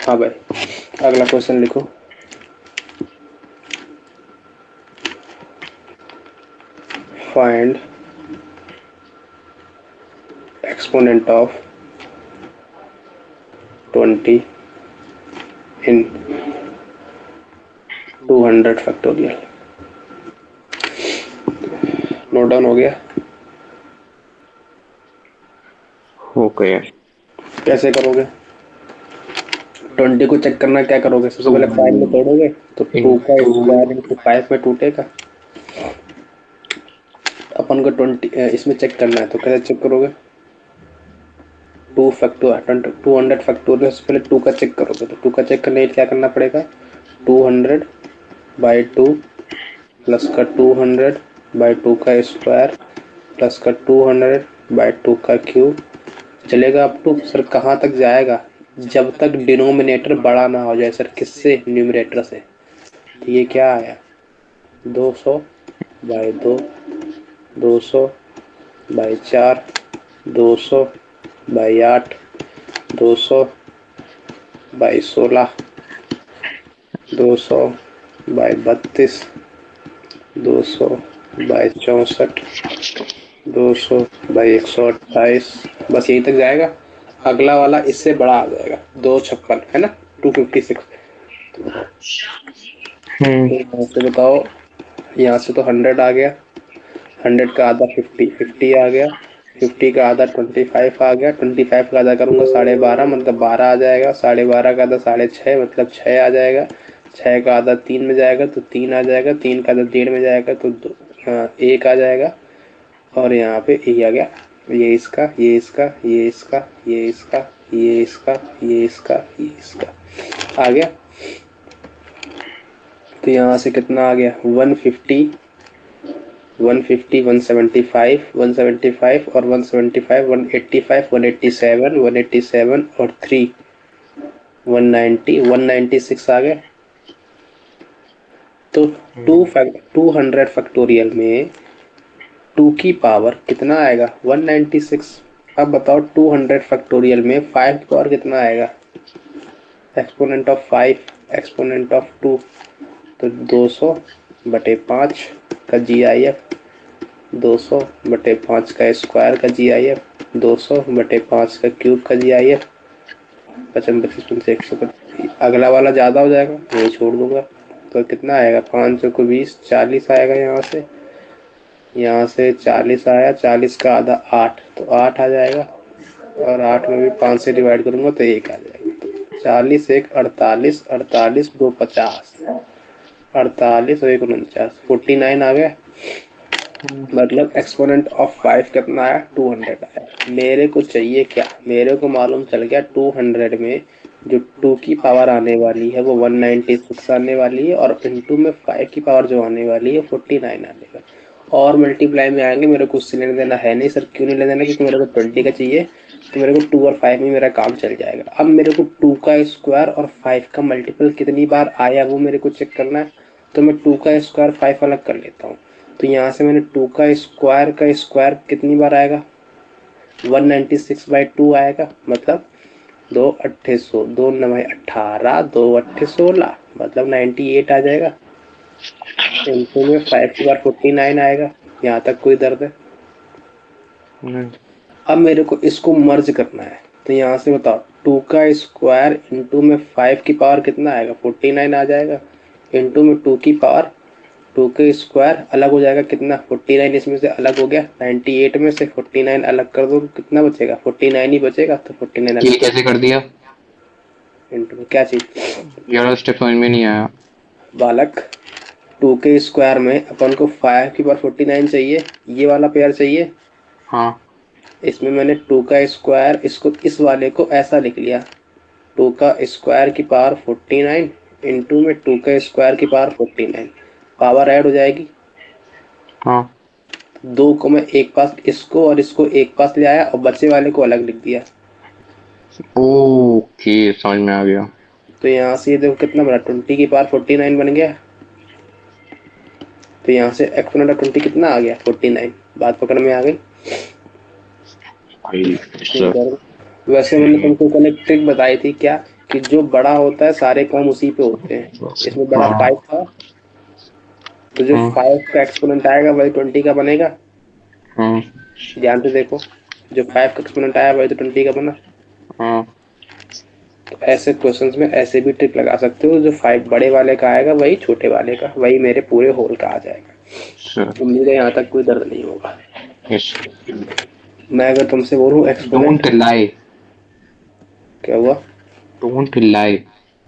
हाँ भाई, अगला क्वेश्चन लिखो। Find exponent of 20 in 200 factorial. Note down हो गया? ओके। कैसे करोगे? 20 को चेक करना, क्या करोगे? सबसे पहले 5 में 2 तोड़ोगे तो 2 का इंटू स्क्वायर इंटू 5 में टूटेगा। अपन को 20 इसमें चेक करना है, तो कैसे चेक करोगे? 200 फैक्टोरियल से पहले 2 का चेक करोगे, तो 2 का चेक करने के लिए क्या करना पड़ेगा? 200/2 प्लस का 200/2 का स्क्वायर प्लस का 200/2 का क्यूब। चलेगा अप टू सर कहाँ तक जाएगा? जब तक डिनोमिनेटर बड़ा ना हो जाए। सर किससे? न्यूमरेटर से। तो ये क्या आया? 200/2, 200/4, 200/8, 200/16, 200/32, 200/64, 200/128। बस यहीं तक जाएगा। अगला वाला इससे बड़ा आ जाएगा, 256 है ना, 256। तो यहाँ से बताओ, यहाँ से तो 100 आ गया, 100 का आधा 50 आ गया, 50 का आधा 25 आ गया, 25 का आधा करूंगा 12.5 मतलब 12 आ जाएगा, 12.5 का आधा 6.5 मतलब 6 आ जाएगा, 6 का आधा 3 में जाएगा तो 3 आ जाएगा, 3 का आधा 1.5 में जाएगा तो 1 आ जाएगा। और यहाँ पे ये आ गया, ये इसका, ये इसका, ये इसका, ये इसका, ये इसका, ये इसका, ये इसका आ गया। तो यहाँ से कितना आ गया? 150, 150, 175, 175 और 175, 185, 187, 187 और 3, 190, 196 आ गए। तो 200 फैक्टोरियल में 2 की पावर कितना आएगा? 196। अब बताओ 200 फैक्टोरियल में 5 की पावर कितना आएगा? एक्सपोनेंट ऑफ 5, एक्सपोनेंट ऑफ 2, तो 200/5 का GIF, 200/5 का स्क्वायर का GIF, 200/5 का क्यूब का GIF। 55, 25, 125। अगला वाला ज़्यादा हो जाएगा, वही छोड़ दूंगा। तो कितना आएगा? 500 को 20, 40 आएगा। यहाँ से 40 आया, 40 का आधा 8, तो 8 आ जाएगा। और 8 में भी 5 से डिवाइड करूंगा तो 1 आ जाएगा। 40, 1 48, 48 2 50, 48 और 1 49, 49 आ गया। मतलब एक्सपोनेंट ऑफ 5 कितना आया? 200 आया। मेरे को चाहिए क्या? मेरे को मालूम चल गया 200 में जो 2 की पावर आने वाली है वो 196 आने वाली है, और इनटू में 5 की पावर जो आने वाली है 49 आने वाली। और मल्टीप्लाई में आएंगे, मेरे को उससे लेने देना है नहीं। सर क्यों नहीं लेना देना? क्योंकि मेरे को 20 का चाहिए, तो मेरे को 2 और 5 में मेरा काम चल जाएगा। अब मेरे को 2 का स्क्वायर और 5 का मल्टीपल कितनी बार आया वो मेरे को चेक करना है। तो मैं 2 का स्क्वायर 5 अलग कर लेता हूँ। तो यहाँ से मैंने 2 का स्क्वायर कितनी बार आएगा? 196/2 आएगा। मतलब 2 अट्ठे 2 9 18, 2 अट्ठे 16, मतलब 98 आ जाएगा। इनटू में 5 की बार 49 आएगा। यहाँ तक कोई दर्द है? अब मेरे को इसको मर्ज करना है, तो यहाँ से बताओ 2 का स्क्वायर इंटू में 5 की पावर कितना आएगा? 49 आ जाएगा। इंटू में 2 की पावर, 2 के स्क्वायर अलग हो जाएगा कितना? 49। इसमें से अलग हो गया 98 में से 49 अलग कर दो तो कितना बचेगा? 49 ही बचेगा। तो 49 ये अलग कैसे कर दिया इंटू में क्या चीज? यार? स्टेप समझ में नहीं आया। बालक, 2 के स्क्वायर में अपन को 5 की पावर 49 चाहिए, ये वाला पेयर चाहिए। हाँ। इसमें मैंने 2 का स्क्वायर, इसको इस वाले को ऐसा लिख लिया, 2 का स्क्वायर की पावर 49 इंटू में 2 का स्क्वायर की पावर 49। पावर ऐड हो जाएगी। हाँ। 2 को मैं एक पास, इसको और इसको एक पास ले आया और बचे वाले को अलग लिख दिया। ओके, समझ में आ गया। तो यहाँ से ये देखो कितना बना, 20 की पावर 49 बन गया। तो यहाँ से एक्सपोनेंट ऑफ 20 कितना आ गया? 49। बात पकड़ में आ गई? भाई ठीक सर। है। वैसे मैंने तुमको कल एक ट्रिक बताई थी, क्या कि जो बड़ा होता है सारे काम उसी पे होते हैं। इसमें बड़ा हाँ 5 था, तो जो हाँ 5 का एक्सपोनेंट आएगा वही 20 का बनेगा। हाँ ध्यान से देखो, जो 5 का एक्सपोनेंट आया वही तो 20 का बना। हाँ। तो ऐसे क्वेश्चंस में ऐसे भी ट्रिक लगा सकते हो, जो 5 बड़े वाले का आएगा वही छोटे वाले का, वही मेरे पूरे होल का आ जाएगा। सर उम्मीद है यहाँ तक कोई दर्द नहीं होगा। यस। मैं अगर तुमसे बोलूं एक्सपोनेंट, डोंट लाई, क्या हुआ? Don't lie.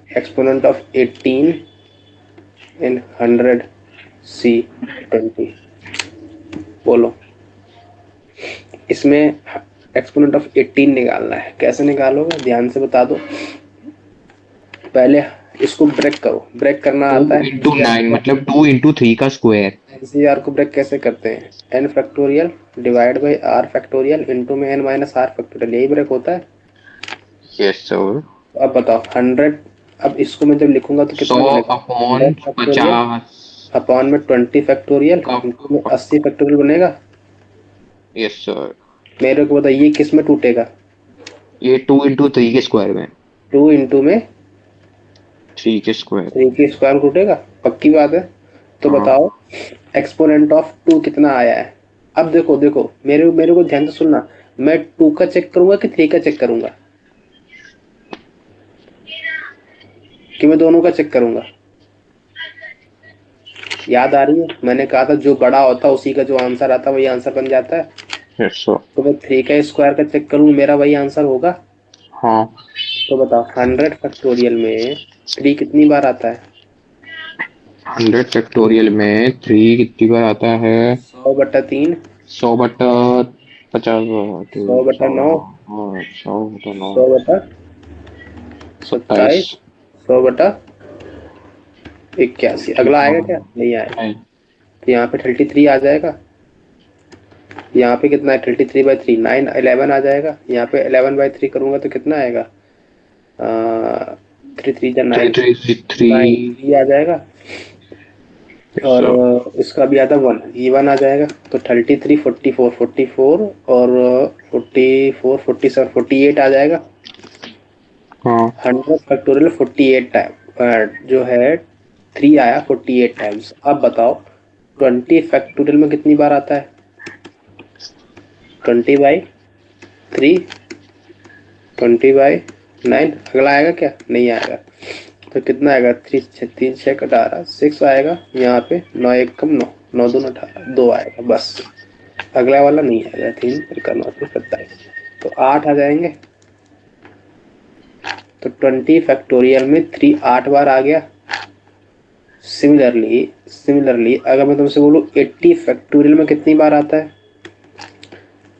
एक्सपोनेंट ऑफ 18 इन 100 सी 20, बोलो। इसमें एक्सपोनेंट ऑफ 18 निकालना है, कैसे निकालोगे ध्यान से बता दो। पहले इसको ब्रेक करो, ब्रेक करना आता टू है इंटू नाइन एनसीआर। मतलब 2 × 3 का स्क्वायर। एनसीआर को ब्रेक कैसे करते हैं? N factorial divide by R factorial into में एन माइनस आर फैक्टोरियल, यही ब्रेक होता है। Yes sir. तो अब बताओ 100, अब इसको मैं जब लिखूंगा तो सौ कितना बनेगा? अपॉन 100 फैक्टोरियल 50 अपॉन में 20 फैक्टोरियल का। इंटू में 80 फैक्टोरियल बनेगा। Yes sir. मेरे को बताइए किस में टूटेगा? ये 2 × 3 के स्क्वायर में। 2 इंटू में 3 के स्क्वायर। 3 की स्क्वायर में टूटेगा, पक्की बात है। तो हाँ बताओ एक्सपोनेंट ऑफ 2 कितना आया है? अब देखो देखो, मेरे मेरे को ध्यान से सुनना। मैं 2 का चेक करूंगा कि 3 का चेक करूंगा, कि मैं दोनों का चेक करूंगा? याद आ रही है, मैंने कहा था जो बड़ा होता है उसी का जो आंसर आता है वही आंसर बन जाता है। Yes sir. तो मैं 3 का स्क्वायर का चेक करूंगा, मेरा वही आंसर होगा। हाँ तो बताओ 100 फैक्टोरियल में 3 कितनी बार आता है? 100 फैक्टोरियल में 3 कितनी बार आता है? 100/3, 100/50। 100/9, 100/9। 27। 100/27, 100/81। अगला आएगा क्या? नहीं आएगा। नहीं। तो यहाँ पे 33 आ जाएगा। यहाँ पे कितना है? 33/3, 9 11 आ जाएगा। यहाँ पे 11/3 करूंगा तो कितना आएगा? 3 3 जा 9, 3 3 9 3 आ जाएगा। और सर। इसका भी आता 1, ये 1 आ जाएगा। तो 33 44 44 और 44 47 48 आ जाएगा। हाँ 100 फैक्टोरियल 48 टाइम जो है 3 आया 48 टाइम्स। अब बताओ 20 फैक्टोरियल में कितनी बार आता है? 20/3, 20/9। अगला आएगा क्या? नहीं आएगा। तो कितना आएगा? 3 3 6 18 6 आएगा। यहाँ पे 9 1 कम 9, 9 2 18, 2 आएगा बस। अगला वाला नहीं आएगा। 3 का 9 27, तो 8 आ जाएंगे। तो 20 फैक्टोरियल में 3 8 बार आ गया। सिमिलरली सिमिलरली अगर मैं तुमसे बोलूँ 80 फैक्टोरियल में कितनी बार आता है?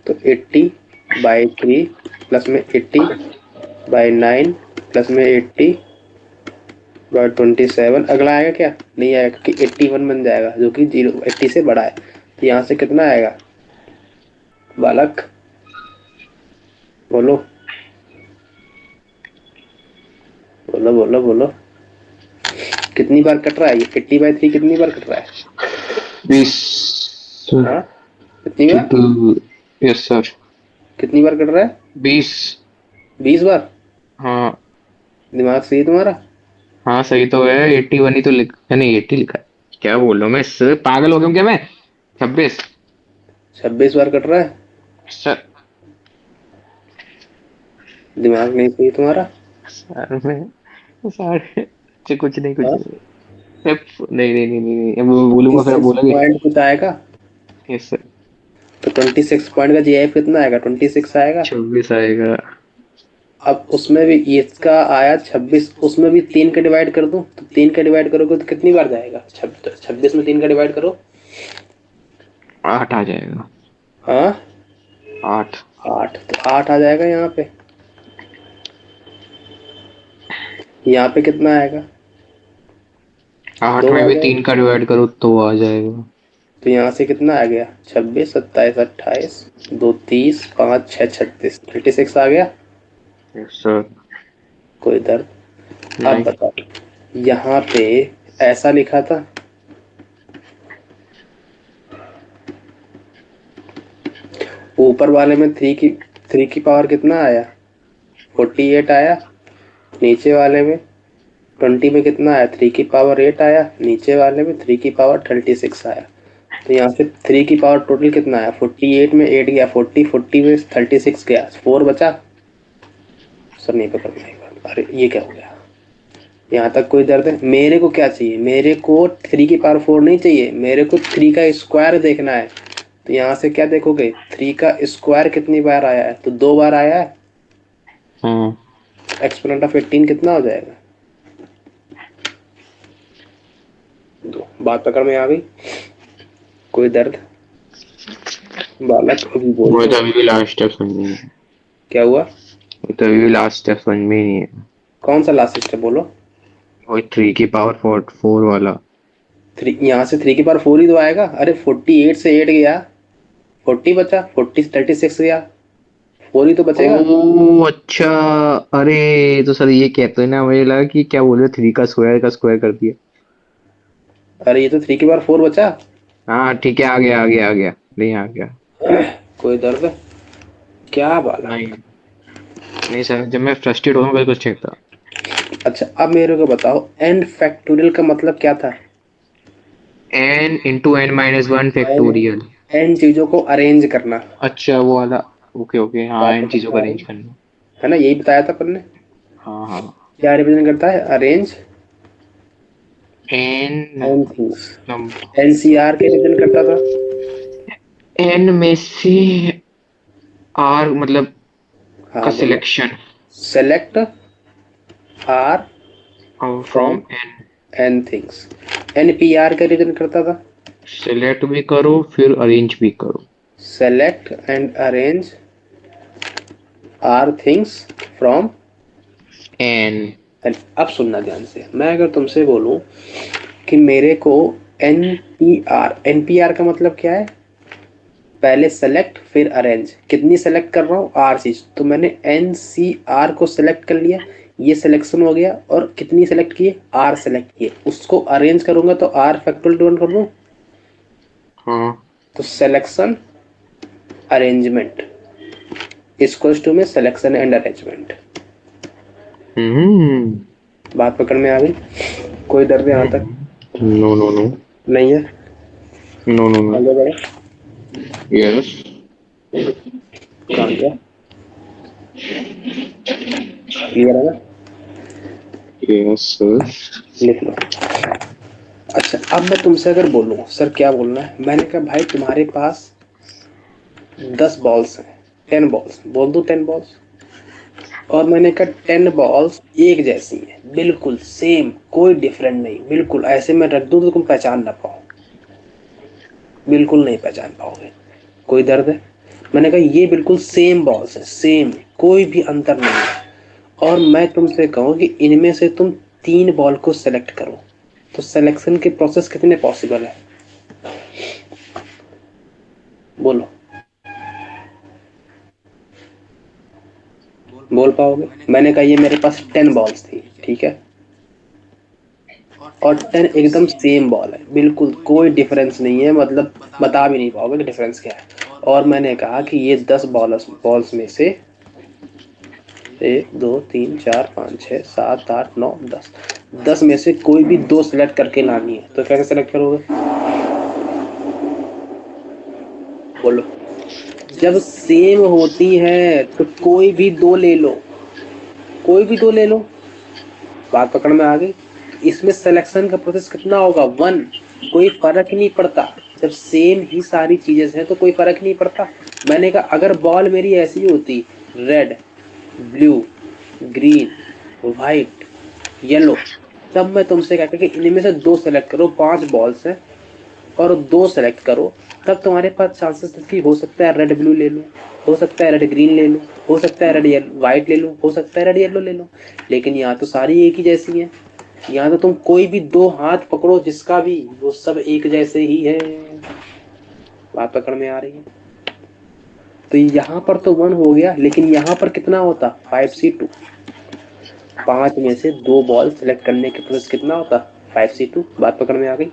तो 80/3 प्लस में 80/9 प्लस में 80/27। अगला आएगा क्या? नहीं आएगा, क्योंकि 81 बन जाएगा जो कि 80 से बड़ा है। तो यहाँ से कितना आएगा बालक? बोलो बोलो बोलो बोलो। कितनी बार कट रहा है ये? 80/3 कितनी बार कट रहा है? 20। हाँ, कितनी बार? Yes sir. कितनी बार कट रहा है? 20। 20 बार। हाँ दिमाग सही है तुम्हारा? हाँ सही तो है। 81 ही तो लिखा नहीं, 80 लिखा है। क्या बोल रहा हूँ मैं, इससे पागल हो गया हूँ क्या मैं? 26। 26 बार कट रहा है। सर। दिमाग नहीं सही तुम्हारा? सर मैं साढ़े कुछ नहीं कुछ हाँ, नहीं। नहीं नहीं नहीं नहीं नहीं, अब बोलूंगा फिर आप 26 बोलोगे। पॉइंट कुछ आएगा। Yes sir. तो 26 पॉइंट का जीआईएफ कितना आएगा? 26 आएगा। 26 आएगा। अब उसमें भी इसका आया 26, उसमें भी 3 का डिवाइड कर दूं, तो 3 का डिवाइड करोगे तो कितनी बार जाएगा? 26 में 3 का डिवाइड करो। 8 आ जाएगा। हाँ, 8। 8, तो 8 आ जाएगा यहाँ पे। यहाँ पे कितना आएगा? 8 2 में आ भी जाएगा। 3 का डिवाइड करो तो आ जाएगा। तो यहाँ से कितना आ गया? 26 27 28 2 30 5 6 36, 36 आ गया। Yes sir. कोई दर्द? अब नहीं। बताओ, यहाँ पे ऐसा लिखा था, ऊपर वाले में 3 की पावर कितना आया? 48 आया। नीचे वाले में 20 में कितना आया, 3 की पावर 8 आया, नीचे वाले में 3 की पावर 36 आया। तो यहाँ से 3 की पावर टोटल कितना आया, 48 में 8 गया 40 में 36 गया, 4 बचा। सर नहीं पकड़ में, अरे ये क्या हो गया, यहाँ तक कोई दर्द है? मेरे को क्या चाहिए, मेरे को 3 की पावर 4 नहीं चाहिए, मेरे को 3 का स्क्वायर देखना है। तो यहाँ से क्या देखोगे, 3 का स्क्वायर कितनी बार आया है, तो 2 बार आया है। एक्सपोनेंट ऑफ 18 कितना हो जाएगा, 2। बात पकड़ में आ गई? कोई दर्द? बालक अभी बोल वो रहे तो हैं। अभी भी लास्ट स्टेप समझ में नहीं है। क्या हुआ? वो तो अभी भी लास्ट स्टेप समझ में ही नहीं है। कौन सा लास्ट स्टेप बोलो? वही 3 की पावर 4 वाला। 3, यहाँ से 3 की पावर 4 ही तो आएगा। अरे 48 से 8 गया, 40 बचा, 36 गया, 4 ही तो बचेगा। ओ अच्छा। अरे तो सर ये कहते हैं ना, मुझे लगा कि क्या बोल रहे, 3 का स्क्वायर कर दिया। अरे ये तो 3 की पावर 4 बचा। हाँ ठीक है, आ गया नहीं आ गया। कोई दर्द? क्या बाला? नहीं नहीं सर, जब मैं फ्रस्ट्रेट हो बिल्कुल ठीक था। अच्छा अब मेरे को बताओ, एंड फैक्टोरियल का मतलब क्या था? n × n - 1 factorial. एन चीजों को अरेंज करना। अच्छा वो वाला। ओके ओके, हाँ, बात इन तो चीजों समझ का आ अरेंज रही करना। है ना, यही बताया था अपन ने। हाँ हाँ। क्या रिप्रेजेंट करता है, arrange N N things. Number. NCR के रिप्रेजेंट करता था। एन में से आर मतलब का हाँ बोलो। Selection select R from from N. N things. NPR का रिप्रेजेंट करता था। सिलेक्ट भी करो फिर अरेंज भी करो। Select and arrange R things from N. N. अब सुनना ध्यान से, मैं अगर तुमसे बोलूं कि मेरे को एनपीआर का मतलब क्या है, पहले सेलेक्ट फिर अरेंज। कितनी सेलेक्ट कर रहा हूँ, आर चीज, तो मैंने एनसीआर को सेलेक्ट कर लिया, ये सिलेक्शन हो गया। और कितनी सेलेक्ट किए, आर सेलेक्ट किए, उसको अरेंज करूंगा तो आर फैक्टोरियल डिवाइड कर दूं। हाँ। तो सिलेक्शन अरेंजमेंट इक्वल्स टू में सिलेक्शन एंड अरेंजमेंट। हम्म। बात पकड़ में आ गई? कोई दर्द यहाँ तक? No no no. नहीं है? No no no. आगे बढ़ो। यस। कहाँ गया? क्लियर है ना? Yes sir. लिख लो। अच्छा अब मैं तुमसे अगर बोलूं, सर क्या बोलना है, मैंने कहा भाई तुम्हारे पास 10 बॉल्स हैं, 10 बॉल्स, बोल दो 10 बॉल्स। और मैंने कहा 10 बॉल्स एक जैसी हैं, बिल्कुल सेम, कोई डिफरेंट नहीं, बिल्कुल ऐसे मैं रख दूं तो तुम पहचान ना पाओ, बिल्कुल नहीं पहचान पाओगे। कोई दर्द है? मैंने कहा ये बिल्कुल सेम बॉल्स हैं, सेम, कोई भी अंतर नहीं है। और मैं तुमसे कहूँ कि इनमें से तुम 3 बॉल को सेलेक्ट करो, तो सिलेक्शन के प्रोसेस कितने पॉसिबल है, बोलो? बोल पाओगे? मैंने कहा ये मेरे पास 10 बॉल्स थी, ठीक है, और 10 एकदम सेम बॉल है, बिल्कुल कोई डिफरेंस नहीं है, मतलब बता भी नहीं पाओगे कि डिफरेंस क्या है। और मैंने कहा कि ये 10 बॉल्स में से 1 2 3 4 5 6 7 8 9 10, 10 में से कोई भी 2 सेलेक्ट करके लानी है, तो कैसे सेलेक्ट करोगे, बोलो? जब सेम होती है तो कोई भी 2 ले लो, कोई भी 2 ले लो। बात पकड़ में आ गई? इसमें सिलेक्शन का प्रोसेस कितना होगा, 1, कोई फर्क ही नहीं पड़ता। जब सेम ही सारी चीजें हैं तो कोई फर्क नहीं पड़ता। मैंने कहा अगर बॉल मेरी ऐसी होती, red, blue, green, white, yellow, तब मैं तुमसे कहता कि इनमें से 2 सेलेक्ट करो, 5 बॉल्स हैं और 2 सेलेक्ट करो, तब तुम्हारे पास चांसेस कि हो सकता है रेड ब्लू ले लो, हो सकता है रेड ग्रीन ले लो, हो सकता है रेड व्हाइट ले लो, हो सकता है रेड येलो ले लो। लेकिन यहाँ तो सारी एक ही जैसी हैं, यहाँ तो तुम कोई भी 2 हाथ पकड़ो जिसका भी, वो सब एक जैसे ही है। बात पकड़ में आ रही है? तो यहाँ पर तो 1 हो गया, लेकिन यहाँ पर कितना होता, 5C2। 5 में से 2 बॉल सेलेक्ट करने के प्रोसेस कितना होता, 5C2। बात पकड़ में आ गई?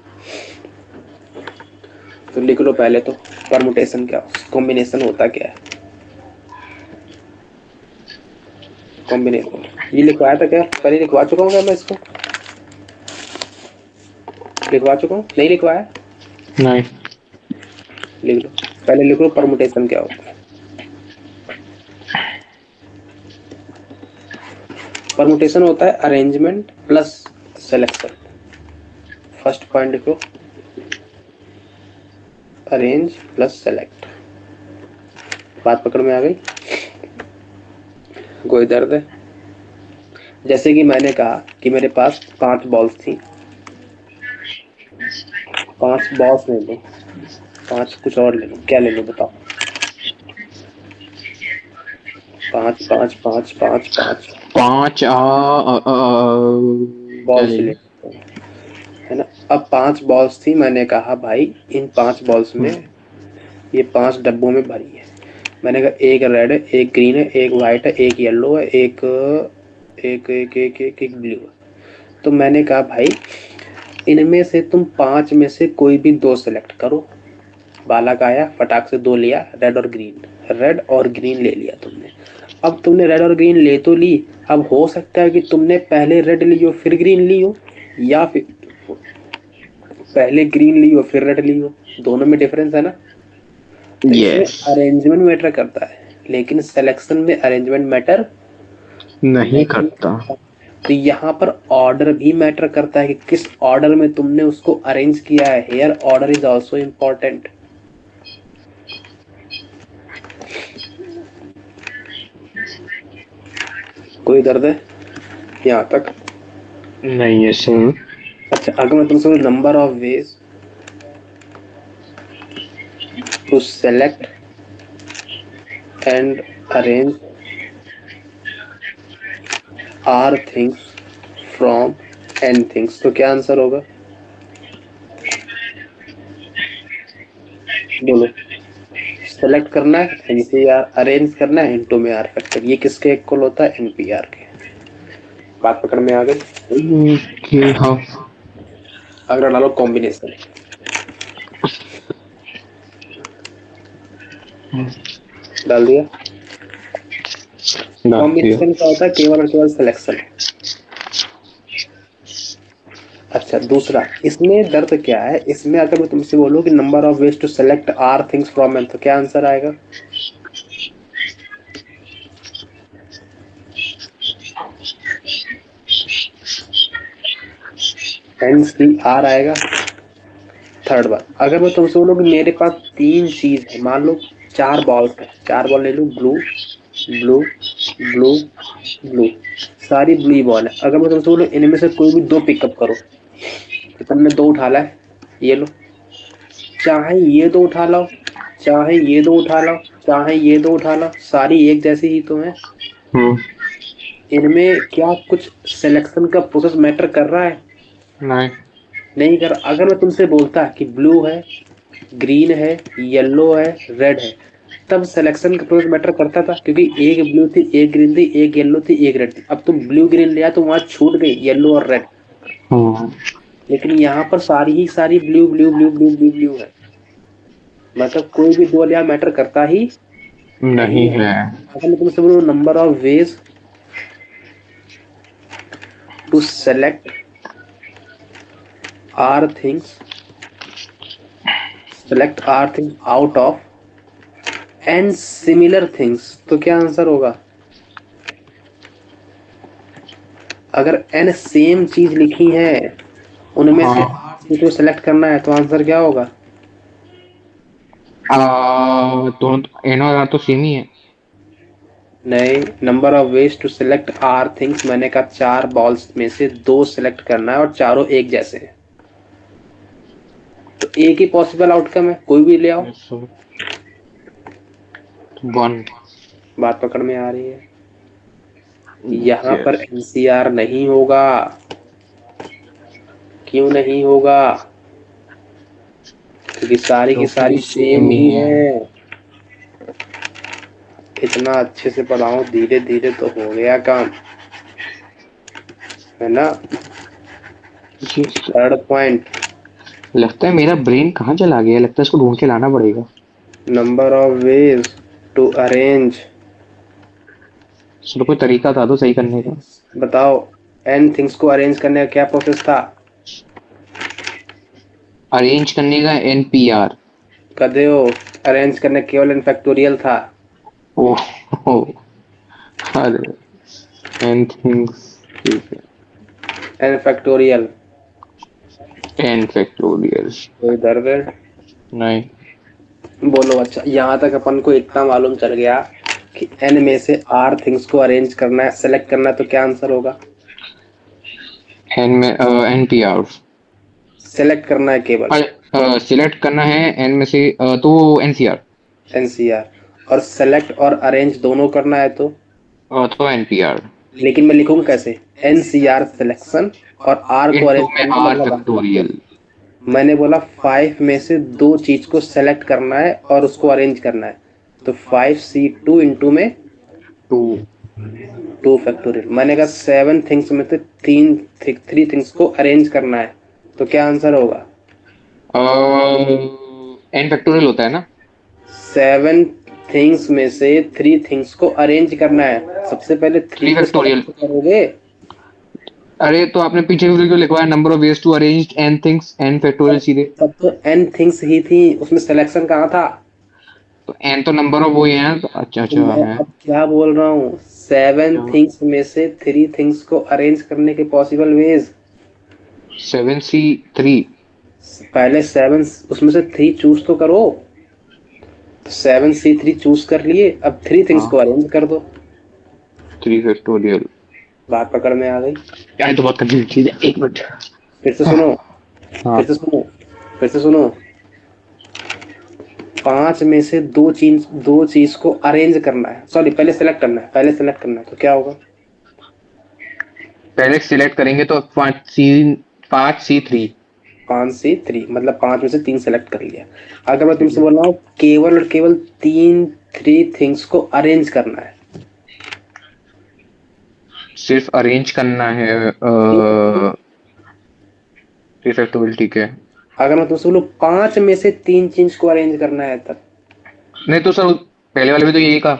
तो लिख लो पहले तो, परमुटेशन क्या, कॉम्बिनेशन होता क्या है, कॉम्बिनेशन ये लिखवाया था क्या? पहले लिखवा चुका हूँ क्या मैं इसको? लिखवा चुका हूँ, नहीं लिखवाया? नहीं। लिख लो, पहले लिख लो परमुटेशन क्या होता है। परमुटेशन होता है arrangement plus selection. First point लिखो, अरेंज प्लस सेलेक्ट। बात पकड़ में आ गई? कोई दर्द है? जैसे कि मैंने कहा कि मेरे पास 5 बॉल्स थी, 5 बॉल्स ले लो, 5 कुछ और ले लो, क्या ले लो बताओ? 5 5 5 5 5 5 क्या बॉल्स ले ले ली? लो, है ना? अब 5 बॉल्स थी, मैंने कहा भाई इन 5 बॉल्स में ये 5 डब्बों में भरी है। मैंने कहा एक रेड है, एक ग्रीन है, एक वाइट है, एक येलो है, एक एक एक एक एक, एक ब्लू है। तो मैंने कहा भाई इनमें से तुम 5 में से कोई भी 2 सेलेक्ट करो। बालक आया, फटाक से 2 लिया, रेड और ग्रीन। रेड और ग्रीन ले लिया तुमने। अब तुमने रेड और ग्रीन ले तो ली, अब हो सकता है कि तुमने पहले रेड ली हो फिर ग्रीन ली हो, या फिर पहले ग्रीन ली हो फिर रेड ली हो। दोनों में डिफरेंस है ना? तो इसमें यस। अरेंजमेंट मैटर करता है, लेकिन सिलेक्शन में अरेंजमेंट मैटर नहीं नहीं करता। करता। तो यहाँ पर ऑर्डर भी मैटर करता है कि किस ऑर्डर में तुमने उसको अरेंज किया है। Here order is also important. कोई दर्द है यहाँ तक? नहीं है सर। अच्छा, अगर मैं तुमसे number of ways to select and arrange R things from N things, तो क्या आंसर होगा? बोलो। सेलेक्ट करना है एनसीआर, अरेंज करना है इनटू में आर फैक्टर। ये किसके इक्वल होता है? एनपीआर के। बात पकड़ में आ गई? कि हाँ। अगर डालो कॉम्बिनेशन, डाल दिया। डाल दिया। कॉम्बिनेशन क्या होता है? केवल और केवल सिलेक्शन। अच्छा, दूसरा इसमें दर्द क्या है? इसमें अगर मैं तुमसे बोलूं कि number of ways to select R things from N, तो क्या आंसर आएगा? एन सी आर आएगा। थर्ड बार, अगर मैं तुमसे बोलूं कि मेरे पास 3 चीज है, मान लो 4 बॉल्स है, 4 बॉल ले लूं, ब्लू ब्लू ब्लू ब्लू, सारी ब्लू बॉल है। अगर मैं तुमसे बोलूं इनमें से कोई भी 2 पिकअप करो, तो तुमने 2 उठा ला है, ये लो। चाहे ये 2 उठा लो, चाहे ये 2 उठा लो, चाहे ये 2 उठा लो, सारी एक जैसी ही तो है। हम्म। इनमें क्या कुछ सिलेक्शन का प्रोसेस मैटर कर रहा है? नहीं। नहीं कर। अगर मैं तुमसे बोलता कि ब्लू है, ग्रीन है, येलो है, रेड है, तब सिलेक्शन का प्रोसेस मैटर करता था, क्योंकि एक ब्लू थी, एक ग्रीन थी, एक येलो थी, एक रेड थी। अब तुम ब्लू ग्रीन लिया तो वहां छूट गई येलो और रेड। हम्म। लेकिन यहाँ पर सारी ही सारी blue blue blue blue blue blue है, मतलब कोई भी 2 लिया मैटर करता ही नहीं नहीं है। है। अगर मैं तुमसे बोलूं number of ways to select R things, select R things out of and similar things, तो क्या आंसर होगा? अगर एन सेम चीज लिखी है, उनमें से हाँ। आर चीज को सेलेक्ट करना है, तो आंसर क्या होगा? दोनों एन और आर तो सेम ही है। नहीं, number of ways to select R things, मैंने कहा 4 बॉल्स में से 2 सिलेक्ट करना है और चारों एक जैसे हैं, तो एक ही पॉसिबल आउटकम है, कोई भी ले आओ। Yes sir. 1। बात पकड़ में आ रही है? यहाँ पर यस। एनसीआर नहीं होगा। क्यों नहीं होगा? क्योंकि सारी की सारी क्योंकि सेम सेम ही ही है। है। इतना अच्छे से पढ़ाऊं, धीरे धीरे तो हो गया काम, है ना? यस। थर्ड पॉइंट, लगता है मेरा ब्रेन कहाँ चला गया, लगता है इसको ढूंढ के लाना पड़ेगा। Number of ways to arrange चलो कोई तरीका था तो सही करने का। बताओ, n थिंग्स को अरेंज करने का क्या प्रोसेस था? अरेंज करने का NPR। गधे हो, अरेंज करने केवल n फैक्टोरियल था। ओह ओह, अरे एन थिंग्स, ठीक है। n फैक्टोरियल। N factorial. कोई दर्द है? नहीं। बोलो। अच्छा, यहाँ तक अपन को इतना मालूम चल गया कि n में से r थिंग्स को अरेंज करना है, सेलेक्ट करना है, तो क्या आंसर होगा? एन में NPR। सेलेक्ट करना है केवल। सिलेक्ट करना है एन में से तो NCR। NCR। और सेलेक्ट और अरेंज दोनों करना है तो NPR। लेकिन मैं लिखूंगा कैसे? NCR सिलेक्शन, और R को इनटू अरेंज में करना आर मतलब फैक्टोरियल। मैंने बोला 5 में से दो चीज को सेलेक्ट करना है और उसको अरेंज करना है, तो 5C2 इंटू में टू। 2 फैक्टोरियल। मैंने कहा 7 थिंग्स में से 3 थिंग्स को अरेंज करना है, तो क्या आंसर होगा? एन फैक्टोरियल होता है ना। 7 थिंग्स में से 3 थिंग्स को अरेंज करना है, सबसे पहले 3 थ्री को फैक्टोरियल। सेलेक्ट करोगे। अरे तो आपने पीछे भी क्यों लिखवाया, number of ways to arrange N things N factorial सीधे। तब तो n थिंग्स ही थी, उसमें सिलेक्शन कहाँ था? तो एन तो नंबर ऑफ वही है तो, अच्छा तो अच्छा मैं है। अब क्या बोल रहा हूँ, 7 क्या? थिंग्स में से 3 थिंग्स को अरेंज करने के पॉसिबल वेज। 7C3। पहले 7, उसमें से 3 चूज तो करो। 7C3 चूज कर लिए, अब 3 थिंग्स को हाँ, अरेंज कर दो। 3 फैक्टोरियल। बात पकड़ में आ गई? यार ये तो बहुत कठिन चीज है, एक मिनट। फिर से सुनो, हाँ। फिर से सुनो, फिर से सुनो। 5 में से दो चीज को अरेंज करना है, सॉरी पहले सेलेक्ट करना है, पहले सेलेक्ट करना है, तो क्या होगा? पहले सिलेक्ट करेंगे तो 5C3। 5C3 मतलब 5 में से 3 सेलेक्ट कर लिया। अगर मैं तुमसे बोल रहा हूँ केवल और केवल 3 थिंग्स को अरेंज करना है। सिर्फ अरेंज करना है ठीक? 3 फैक्टोरियल, ठीक है। अगर मैं तुमसे बोलूँ 5 में से 3 चीज को अरेंज करना है, तब? नहीं तो सर, पहले वाले में तो यही कहा।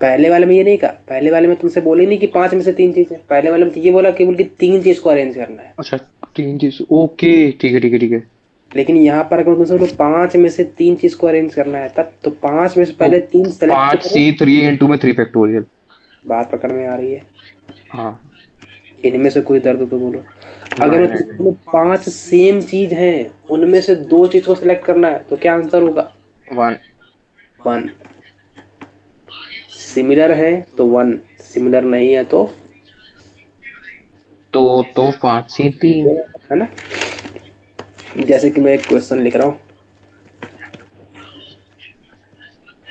पहले वाले में ये नहीं कहा, पहले वाले में तुमसे बोले नहीं कि 5 में से 3 चीज है, पहले वाले में तो ये बोला केवल कि 3 चीज को अरेंज करना है। अच्छा, 3 चीज, ओके। ठीक है ठीक है ठीक है। लेकिन यहाँ पर अगर तुमसे बोलो 5 में से 3 चीज को अरेंज करना है, तब तो 5 में से तो पहले 3 सेलेक्ट तो पांच करो। सी थ्री इंटू में 3 फैक्टोरियल। बात पकड़ में आ रही है? हाँ। इनमें से कोई दर्द तो बोलो। अगर नहीं मैं नहीं तुमसे नहीं। बोलूं 5 सेम चीज है, उनमें से 2 चीज को सिलेक्ट करना है, तो क्या आंसर होगा? 1। 1। सिमिलर है तो 1, सिमिलर नहीं है तो तो 5C3। 0, है ना? जैसे कि मैं एक क्वेश्चन लिख रहा हूँ,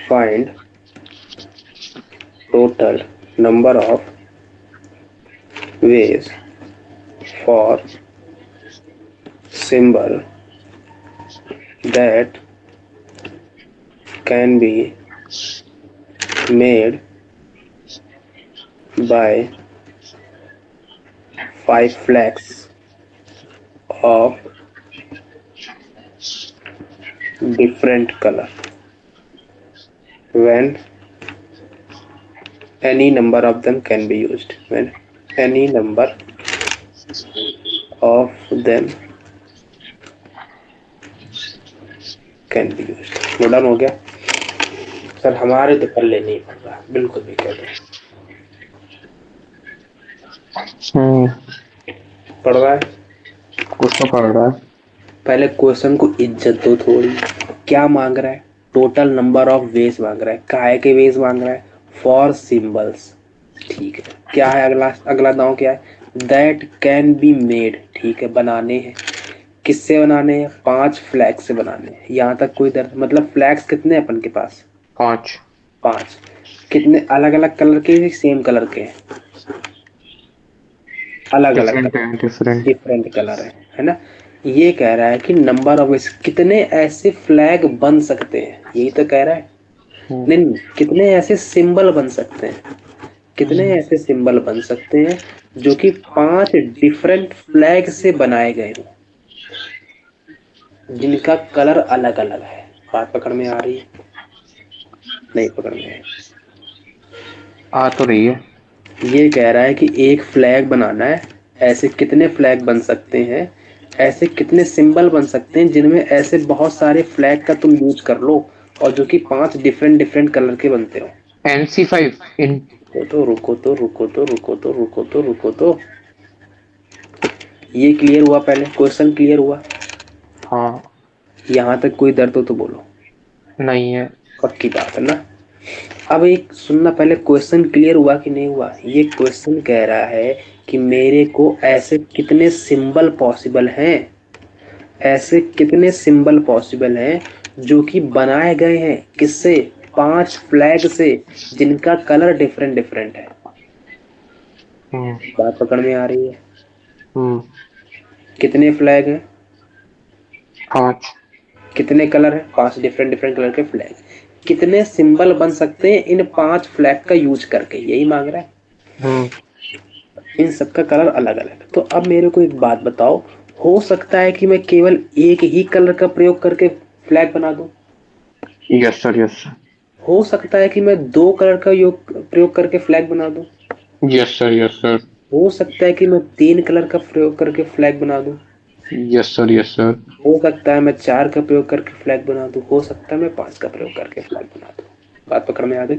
find total number of ways for symbol that can be made by 5 flags of different color when any number of them can be used, when any number of them can be used। Modern हो गया? Sir हमारे तो पल्ले नहीं पड़ रहा बिल्कुल भी, कह दो। हम्म। पढ़ रहा है? कुछ तो पढ़ रहा है। पहले क्वेश्चन को इज्जत दो थोड़ी। क्या मांग रहा है? टोटल नंबर ऑफ वेज मांग रहा है। काहे के वेज मांग रहा है? For symbols. ठीक है। क्या है अगला? अगला दांव क्या है? That can be made. ठीक है, बनाने हैं। किससे बनाने हैं? 5 फ्लैग से बनाने हैं। यहाँ तक कोई दर्द? मतलब फ्लैग्स कितने हैं अपन के पास? 5। 5। कितने अलग अलग कलर के? सेम कलर के हैं? अलग अलग डिफरेंट कलर, है, डिफरेंट। डिफरेंट कलर है ना? ये कह रहा है कि नंबर ऑफ कितने ऐसे फ्लैग बन सकते हैं, यही तो कह रहा है। नहीं, कितने ऐसे सिंबल बन सकते हैं, कितने ऐसे सिंबल बन सकते हैं जो कि 5 डिफरेंट फ्लैग से बनाए गए हो, जिनका कलर अलग अलग है। बात पकड़ में आ रही है? नहीं पकड़ में है? आ तो रही है। ये कह रहा है कि एक फ्लैग बनाना है, ऐसे कितने फ्लैग बन सकते हैं, ऐसे कितने सिंबल बन सकते हैं जिनमें ऐसे बहुत सारे फ्लैग का तुम यूज कर लो और जो कि 5 डिफरेंट डिफरेंट कलर के बनते हो। NC5 इन। रुको तो ये क्लियर हुआ? पहले क्वेश्चन क्लियर हुआ? हाँ। यहाँ तक कोई दर्द हो तो बोलो। नहीं है। पक्की बात है ना? अब एक सुनना, पहले क्वेश्चन क्लियर हुआ कि नहीं हुआ? ये क्वेश्चन कह रहा है कि मेरे को ऐसे कितने सिंबल पॉसिबल हैं, ऐसे कितने सिंबल पॉसिबल हैं जो कि बनाए गए हैं किससे? 5 फ्लैग से, जिनका कलर डिफरेंट डिफरेंट है। हम्म। बात पकड़ में आ रही है? हम्म। कितने फ्लैग हैं? 5। कितने कलर है? 5 डिफरेंट डिफरेंट कलर के फ्लैग। कितने सिंबल बन सकते हैं इन 5 फ्लैग का यूज करके, यही मांग रहा है। हम्म। इन सबका कलर अलग अलग। तो अब मेरे को एक बात बताओ, हो सकता है कि मैं केवल एक ही कलर का प्रयोग करके फ्लैग बना दूं? Yes sir, yes sir. हो सकता है कि मैं 2 कलर का योग प्रयोग करके फ्लैग बना दूं? Yes sir, yes sir. हो सकता है कि मैं 3 कलर का प्रयोग करके फ्लैग बना दूं? Yes sir, yes sir. हो सकता है मैं 4 का प्रयोग करके फ्लैग बना दूं, हो सकता है मैं 5 का प्रयोग करके फ्लैग बना दूं। बात पकड़ में आ गई?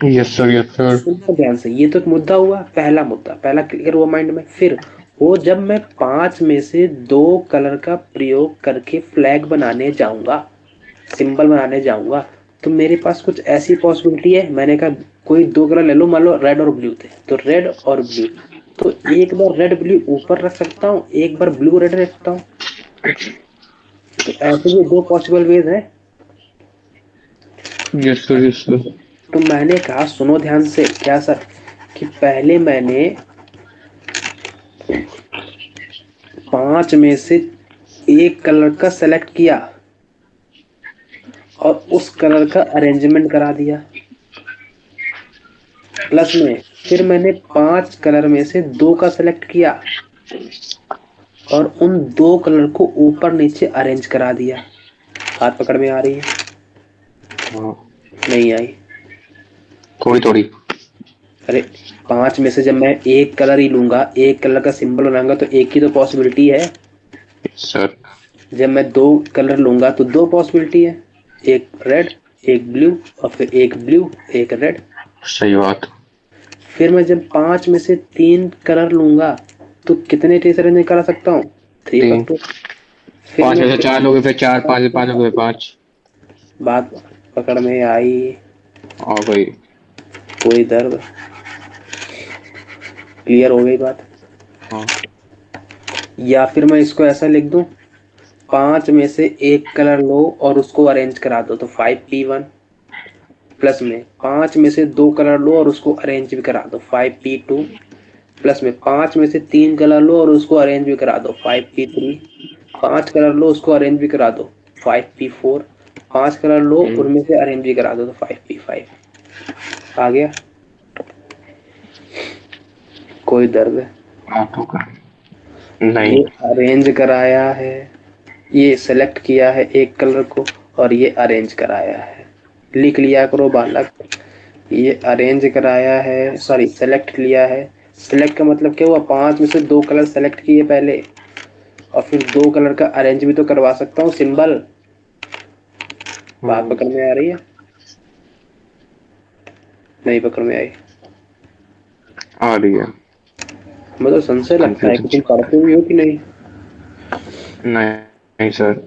Yes sir, yes sir. सुनना ध्यान से, ये तो एक मुद्दा हुआ, पहला मुद्दा, पहला क्लियर हुआ माइंड में। फिर वो जब मैं 5 में से 2 कलर का प्रयोग करके फ्लैग बनाने जाऊंगा, सिंबल बनाने जाऊंगा, तो मेरे पास कुछ ऐसी पॉसिबिलिटी है। मैंने कहा कोई 2 कलर ले लो, मान लो रेड और ब्लू थे, तो रेड और ब्लू, तो एक बार रेड ब्लू ऊपर रख सकता हूँ, एक बार ब्लू रेड रख सकता हूँ। तो ऐसे भी 2 पॉसिबल वेज है। Yes sir, yes sir. तो मैंने कहा सुनो ध्यान से, क्या सर, कि पहले मैंने 5 में से एक कलर का सेलेक्ट किया और उस कलर का अरेंजमेंट करा दिया। प्लस में फिर मैंने 5 कलर में से 2 का सेलेक्ट किया और उन 2 कलर को ऊपर नीचे अरेंज करा दिया। हाथ पकड़ में आ रही है? हाँ। नहीं आई? थोड़ी थोड़ी। अरे 5 में से जब मैं एक कलर ही लूंगा, एक कलर का सिंबल बनाऊंगा, तो एक ही तो पॉसिबिलिटी है। सर। जब मैं 2 कलर लूंगा तो 2 पॉसिबिलिटी है, एक रेड एक ब्लू, और फिर एक ब्लू एक रेड। सही बात। फिर मैं जब 5 में से 3 कलर लूंगा तो कितने टीचर निकाल सकता हूँ? 3 तीन। फैक्टर। फिर 5 मैं में से 4 लोगे, फिर 4, 5 5 लोगे, 5। बात पकड़ में आई? आ गई। कोई दर्द? क्लियर हो गई बात? हाँ। या फिर मैं इसको ऐसा लिख दूं, 5 में से एक कलर लो और उसको अरेंज करा दो, तो 5P1। प्लस में 5 में से 2 कलर लो और उसको अरेंज भी करा दो, 5P2। प्लस में 5 में से 3 कलर लो और उसको अरेंज भी करा दो, 5P3। 5 कलर लो उसको अरेंज भी करा दो, 5P4। 5 कलर लो उनमें से अरेंज भी करा दो, तो 5P5। आ गया? कोई दर्द है? आंखों का। नहीं। ये अरेंज कराया है, ये सेलेक्ट किया है एक कलर को, और ये अरेंज कराया है। लिख लिया करो बालक, ये अरेंज कराया है, सॉरी सेलेक्ट लिया है। सेलेक्ट का मतलब क्या हुआ? 5 में से 2 कलर सेलेक्ट किए पहले, और फिर 2 कलर का अरेंज भी तो करवा सकता हूँ, सिंबल। बात पकड़ में आ रही है? नहीं पकड़ में आई? आ रही है। मतलब संशय लगता है कंफ्यूजन कि तुम चल रहा पढ़ते भी हो कि नहीं। है। नहीं। नहीं सर।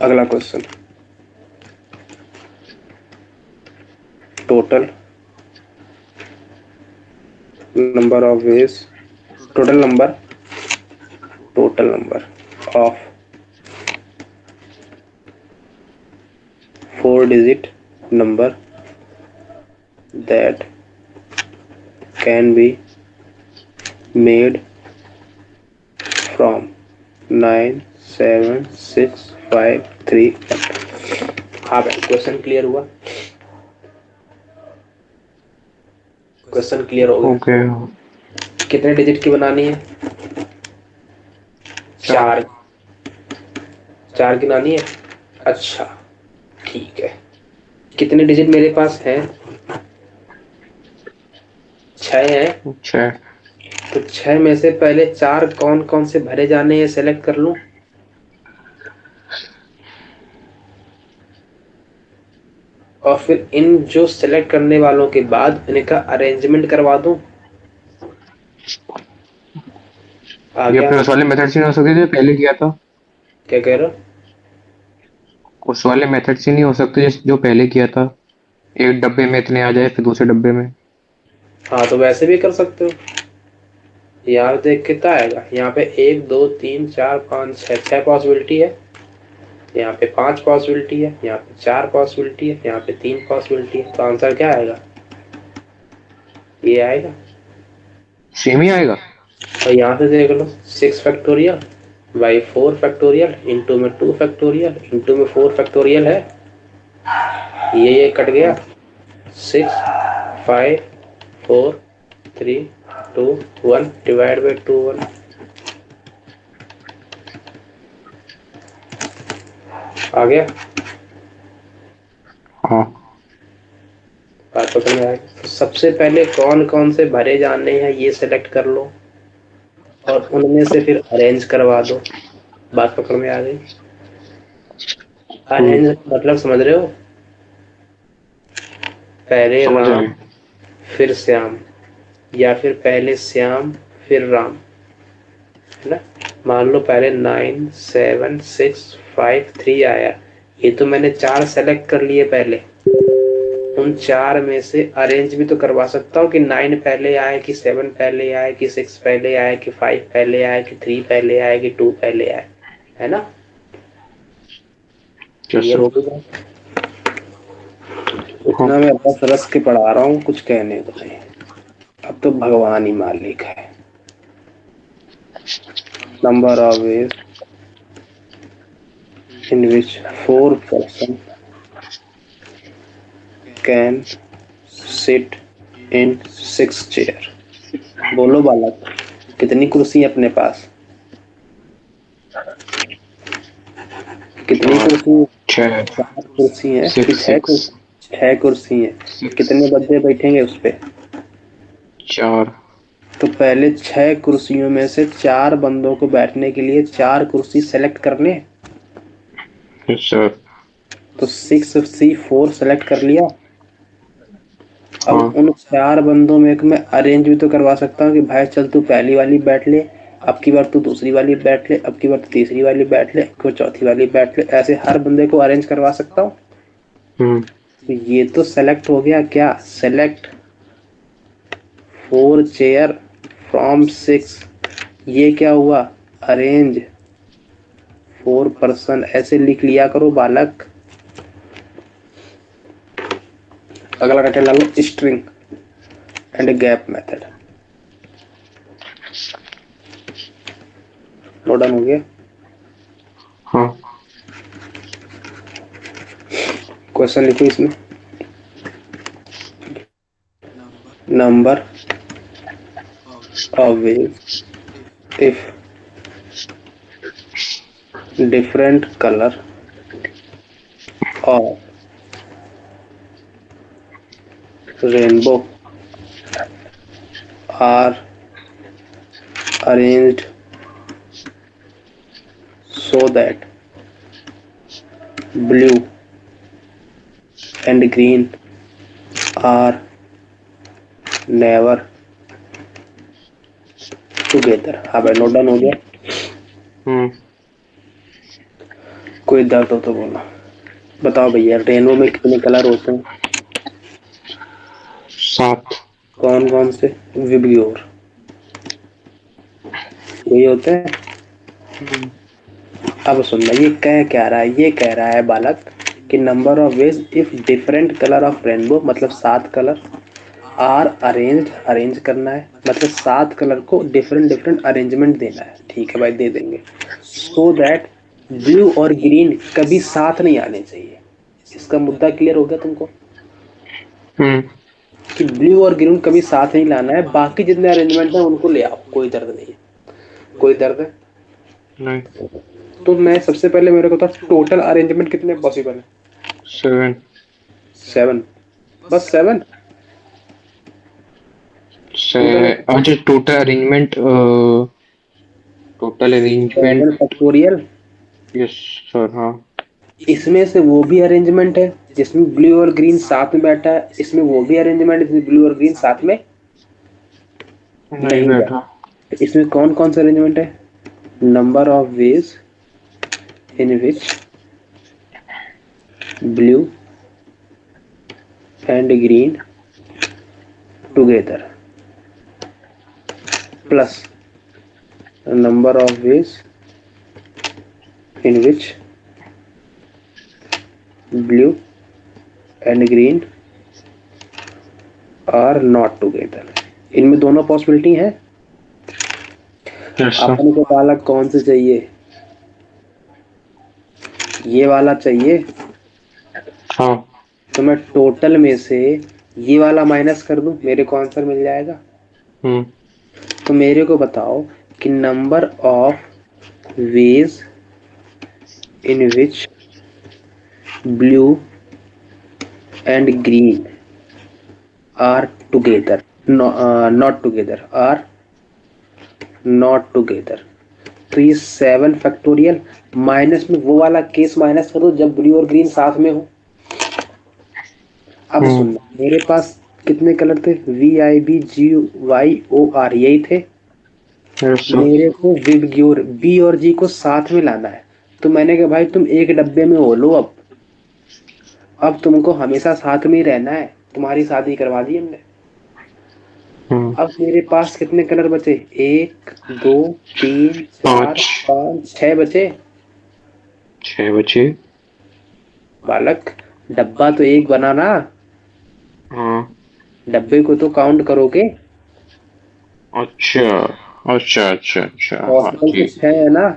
अगला question, total number of veg, total number, total number of 4 digit number that can be made from 9 7 6 5 3 1। हाँ भाई, क्वेश्चन क्लियर हुआ? क्वेश्चन क्लियर हो गया? ओके। कितने डिजिट की बनानी है? 4। 4 की बनानी है? अच्छा ठीक है। कितने डिजिट मेरे पास हैं? 6 हैं, अच्छा तो 6 में से पहले 4 कौन कौन से भरे जाने हैं सेलेक्ट कर लूं, और फिर इन जो सेलेक्ट करने वालों के बाद इनका अरेंजमेंट करवा दूं। आ ये गया अपने उस आंसर? वाले मेथड से नहीं हो सकती जो पहले किया था? क्या कह रहे हो? उस वाले मेथड से नहीं हो सकते जो पहले किया था, एक डब्बे में इतने आ जाए फिर दूसरे डब्बे में? हाँ, तो वैसे भी कर सकते हो। यहाँ पे देख कितना आएगा, यहाँ पे 1 2 3 4 5 6, 6 पॉसिबिलिटी है, यहाँ पे 5 पॉसिबिलिटी है, यहाँ पे 4 पॉसिबिलिटी है, यहाँ पे 3 पॉसिबिलिटी है, तो आंसर क्या आएगा? ये आएगा। सेम ही आएगा। और यहाँ से देख लो, 6 फैक्टोरियल बाई 4 फैक्टोरियल, इंटू में 2 फैक्टोरियल, इंटू में 4 फैक्टोरियल है, ये कट गया। 6 5 4 3 2 1 डिवाइड बाई 2 1। आ गया? हाँ बात पकड़ में आएगी। तो सबसे पहले कौन कौन से भरे जाने हैं ये सेलेक्ट कर लो, और उनमें से फिर अरेंज करवा दो। बात पकड़ में आ गई? अरेंज मतलब समझ रहे हो? पहले समझ राम आए। फिर श्याम, या फिर पहले श्याम फिर राम, है ना। मान लो पहले 9 7 6 5 3 आया, ये तो मैंने 4 सेलेक्ट कर लिए पहले, उन 4 में से अरेंज भी तो करवा सकता हूँ कि 9 पहले आए, कि 7 पहले आए, कि 6 पहले आए, कि 5 पहले आए, कि 3 पहले आए, कि 2 पहले आए, है ना। क्लियर हो गया? हाँ इतना मैं रस रस के पढ़ा रहा हूँ, कुछ कहने को नहीं। अब तो भगवान ही मालिक है। Number of ways in which 4 person can sit in 6 chair. बोलो बालक, कितनी कुर्सी है अपने पास? कितनी चार, कुर्सी? छः, 4 कुर्सी है कि सिक्स 6 सिक्स कुर्सी? 6 कुर्सी है। सिक्स कितने बंदे बैठेंगे उस पे? 4। तो पहले 6 कुर्सियों में से 4 बंदों को बैठने के लिए 4 कुर्सी सेलेक्ट करने। Yes sir. तो 6C4 सेलेक्ट कर लिया। अब हाँ उन 4 बंदों में एक मैं अरेंज भी तो करवा सकता हूँ कि भाई चल तू पहली वाली बैठ ले, अब की बार तू दूसरी वाली बैठ ले, अब की बार तू तीसरी वाली बैठ ले, अब की बार चौथी वाली बैठ ले, ऐसे हर बंदे को अरेंज करवा सकता हूँ। तो ये तो सेलेक्ट हो गया। क्या सेलेक्ट 4 चेयर फ्रॉम 6, ये क्या हुआ? Arrange 4 person. ऐसे लिख लिया करो बालक। अगला टाइटल डालो, string and gap method. Note down हो गया? हाँ। क्वेश्चन लिखो इसमें। Number of veg if different color of rainbow are arranged so that blue and green are never together। हाँ भाई, नोट डाउन हो गया? कोई दर्द हो तो बोलो। बताओ भैया, रेनबो में कितने कलर होते हैं? 7। कौन कौन से? विबग्योर, यही होते हैं। अब सुनना, ये क्या रहा है? ये कह रहा है बालक कि number of veg if different colour of rainbow, मतलब 7 कलर, आर अरेंज, अरेंज करना है, मतलब 7 कलर को डिफरेंट डिफरेंट अरेंजमेंट देना है। ठीक है भाई, दे देंगे। सो दैट ब्लू और ग्रीन कभी साथ नहीं आने चाहिए। इसका मुद्दा क्लियर हो गया तुमको कि ब्लू और ग्रीन कभी साथ नहीं लाना है। बाकी जितने अरेंजमेंट है उनको ले आओ, कोई दर्द नहीं है। कोई दर्द है? नहीं। तो मैं सबसे पहले, मेरे को था टोटल अरेंजमेंट कितने पॉसिबल है? 7। 7। बस 7? अच्छा total arrangement, total arrangement. 7 factorial. Yes sir, हाँ। इसमें से वो भी अरेंजमेंट है जिसमें ब्लू और ग्रीन साथ में बैठा है, इसमें वो भी अरेंजमेंट है जिसमें ब्लू और ग्रीन साथ में नहीं नहीं बैठा। बैठा। इसमें कौन कौन सा अरेंजमेंट है? Number of ways in which blue and green together plus number of ways in which blue and green are not together। इनमें दोनों पॉसिबिलिटी है। Yes sir. अपन को वाला कौन से चाहिए? ये वाला चाहिए। हाँ। तो मैं टोटल में से ये वाला माइनस कर दूं, मेरे को आंसर मिल जाएगा। तो मेरे को बताओ कि number of ways in which blue and green are together not together are not together. तो ये 7 फैक्टोरियल माइनस में वो वाला केस माइनस कर दो जब ब्लू और ग्रीन साथ में हो। अब सुनना, मेरे पास कितने कलर थे? VIBGYOR, यही थे। Yes sir. मेरे को विबग्योर बी और जी को साथ में लाना है। तो मैंने कहा भाई तुम एक डब्बे में हो लो। अब तुमको हमेशा साथ में ही रहना है। तुम्हारी शादी करवा दी हमने। अब मेरे पास कितने कलर बचे? 1 2 3 4 पाँच। 5 6 बचे। 6 बचे। बालक, डब्बा तो एक बना ना, हाँ। डब्बे को तो काउंट करोगे। अच्छा अच्छा अच्छा अच्छा, हाँ पॉसिबल तो ठीक। 6 है ना।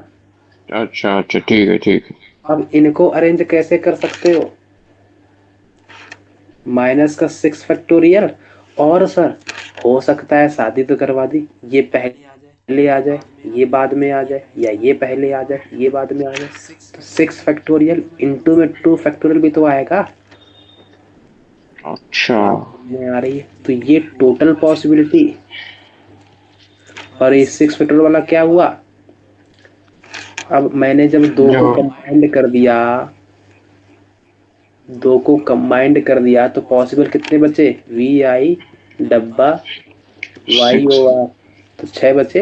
अच्छा अच्छा, ठीक है ठीक है। अब इनको अरेंज कैसे कर सकते हो? माइनस का 6 फैक्टोरियल। और सर हो सकता है शादी तो करवा दी, ये पहले आ जाए ये बाद में आ जाए, या ये पहले आ जाए ये बाद में आ जाए। तो 6 फैक्टोरियल इंटू में 2 फैक्टोरियल भी तो आएगा। अच्छा। बात में आ रही है। तो ये टोटल पॉसिबिलिटी। और ये 6 फैक्टोरियल वाला क्या हुआ? अब मैंने जब दो जो को कंबाइंड कर दिया, दो को कंबाइंड कर दिया तो पॉसिबल कितने बचे? VI डब्बा सिक्स। YOR, तो 6 बचे।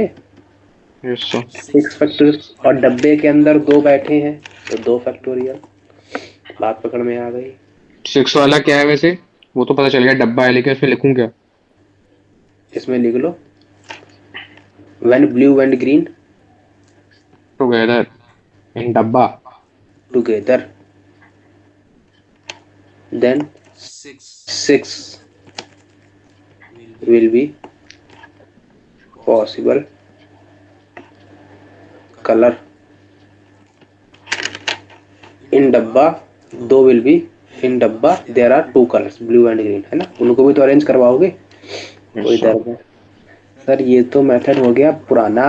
Yes sir. 6 फैक्टोरियल, और डब्बे के अंदर 2 बैठे हैं तो 2 फैक्टोरियल। बात पकड़ में आ गई। 6 वाला क्या है वैसे? वो तो पता चल गया डब्बा है, लेकिन उसमें लिखूं क्या? इसमें लिख लो when blue and green together in डब्बा। Together then 6 will be possible color in डब्बा। 2 will be in डब्बा, there are 2 colors blue and green, है ना। उनको भी तो अरेंज करवाओगे। यस कोई सर। दर्द है? सर ये तो मेथड हो गया पुराना,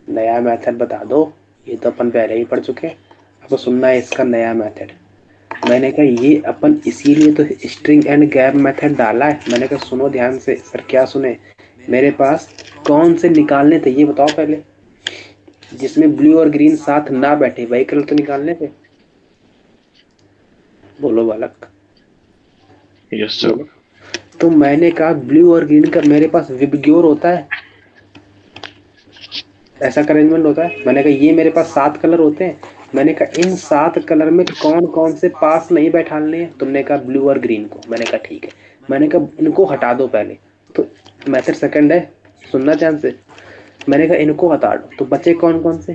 नया मेथड बता दो। ये तो अपन पहले ही पढ़ चुके। अब सुनना है इसका नया मेथड। मैंने कहा ये अपन इसीलिए तो स्ट्रिंग एंड गैप मेथड डाला है। मैंने कहा सुनो ध्यान से। सर क्या सुने? मेरे पास कौन से निकालने थे ये बताओ पहले। जिसमें ब्लू और ग्रीन साथ ना बैठे वही कलर तो निकालने थे। बोलो बालक, यस सर। बोलो। तो मैंने कहा ब्लू और ग्रीन का मेरे पास विबग्योर होता है, ऐसा अरेंजमेंट होता है। मैंने कहा ये मेरे पास 7 कलर होते हैं। मैंने कहा इन 7 कलर में कौन कौन से पास नहीं बैठाने हैं? तुमने कहा ब्लू और ग्रीन को। मैंने कहा ठीक है। मैंने कहा इनको हटा दो पहले। तो मैथड सेकंड है, सुनना ध्यान से। मैंने कहा इनको हटा दो तो बचे कौन कौन से?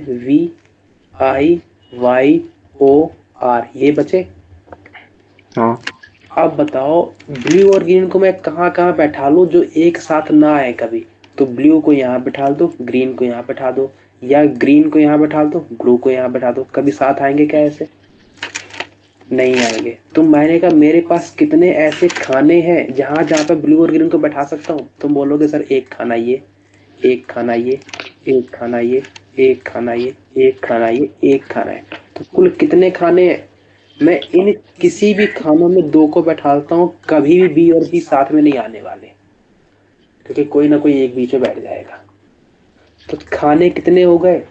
VIYOR, ये बचे। हाँ। अब बताओ ब्लू और ग्रीन को मैं कहाँ कहाँ बैठा लूं जो एक साथ ना आए कभी? तो ब्लू को यहाँ बैठा दो, ग्रीन को यहाँ बैठा दो, या ग्रीन को यहाँ बैठा दो, ब्लू को यहाँ बैठा दो। कभी साथ आएंगे क्या ऐसे? नहीं आएंगे। तो मैंने कहा मेरे पास कितने ऐसे खाने हैं जहां जहां पे ब्लू और ग्रीन को बैठा सकता हूँ? तुम बोलोगे सर एक खाना ये, एक खाना ये, एक खाना ये, एक खाना ये, एक खाना ये, एक खाना है। तो कुल कितने खाने हैं? मैं इन किसी भी खानों में 2 को बैठाता हूँ, कभी भी बी और बी साथ में नहीं आने वाले। क्योंकि कोई ना कोई एक बीच में बैठ जाएगा। तो खाने कितने हो गए?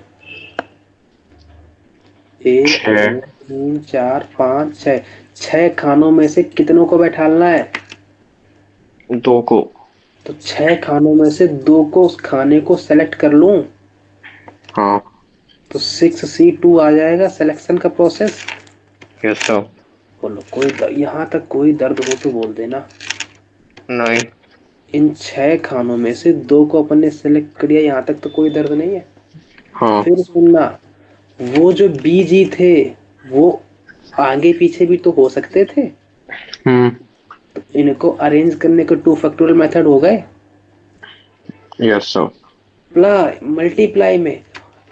1 6। 2 3 4 5 6। 6 खानों में से कितनों को बैठालना है? 2 को। तो 6 खानों में से 2 को उस खाने को सेलेक्ट कर लूं हाँ। तो 6C2 आ जाएगा सिलेक्शन का प्रोसेस। Yes sir. बोलो यहाँ तक कोई दर्द हो तो बोल देना। नहीं। इन 6 खानों में से 2 को अपन ने सेलेक्ट कर लिया, यहाँ तक तो कोई दर्द नहीं है। हाँ। फिर सुनना, वो जो बीजी थे वो आगे पीछे भी तो हो सकते थे। तो इनको अरेंज करने के 2 फैक्टोरियल मेथड हो गए। Yes sir. मल्टीप्लाई में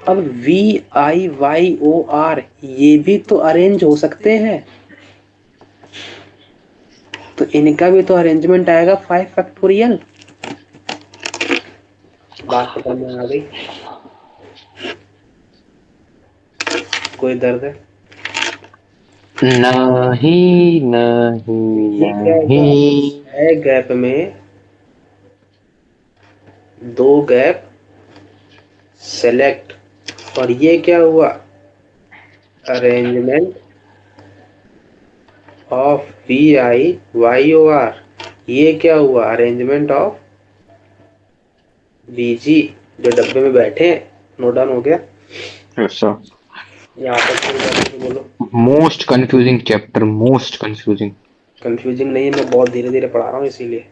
अब VIYOR ये भी तो अरेंज हो सकते हैं, तो इनका भी तो अरेंजमेंट आएगा 5 फैक्टोरियल। बात पकड़ में आ गई? कोई दर्द है? नहीं नहीं ये क्या हुआ? नहीं। 6 गैप में 2 गैप सेलेक्ट, और ये क्या हुआ? Arrangement of VIYOR। ये क्या हुआ? अरेंजमेंट ऑफ BG जो डब्बे में बैठे हैं। नोट डाउन हो गया? Yes sir. यहाँ तक कोई दर्द है तो बोलो। Most confusing chapter, most confusing. Confusing नहीं है, मैं बहुत धीरे धीरे पढ़ा रहा हूँ इसीलिए।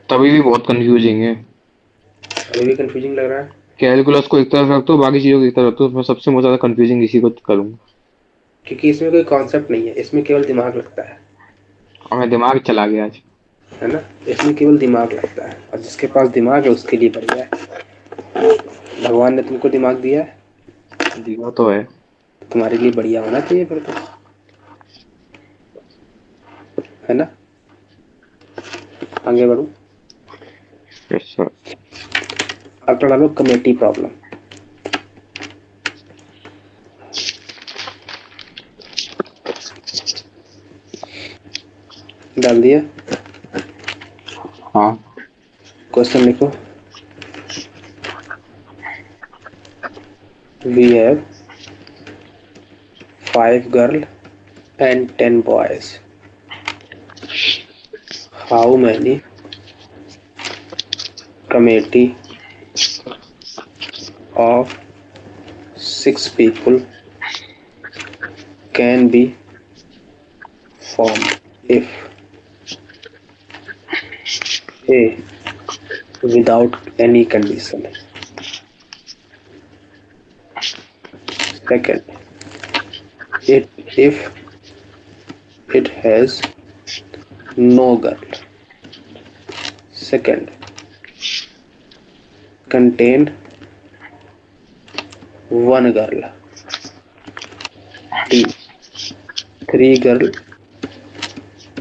तभी भी बहुत कंफ्यूजिंग है। अभी भी कंफ्यूजिंग लग रहा है? कैलकुलस को एक तरफ रख दो, बाकी चीजों को एक तरफ रख दो, उसमें सबसे ज्यादा कंफ्यूजिंग इसी को करूंगा। क्योंकि इसमें कोई कॉन्सेप्ट नहीं है, इसमें केवल दिमाग लगता है। और मैं दिमाग चला गया आज। है ना? इसमें केवल दिमाग लगता है, और जिसके पास दिमाग है उसके लिए बढ़िया है। भगवान ने तुमको दिमाग दिया है, दिया तो है। तुम्हारे लिए बढ़िया होना चाहिए फिर तो, है ना? आगे बढ़ो। Yes sir. अब पढ़ा लो कमेटी प्रॉब्लम। डाल दिया? हाँ। क्वेश्चन लिखो। We have 5 girls and 10 boys. How many committee of 6 people can be formed if A without any condition? Second, if it has no girl. Second, contained 1 girl. D, 3 girls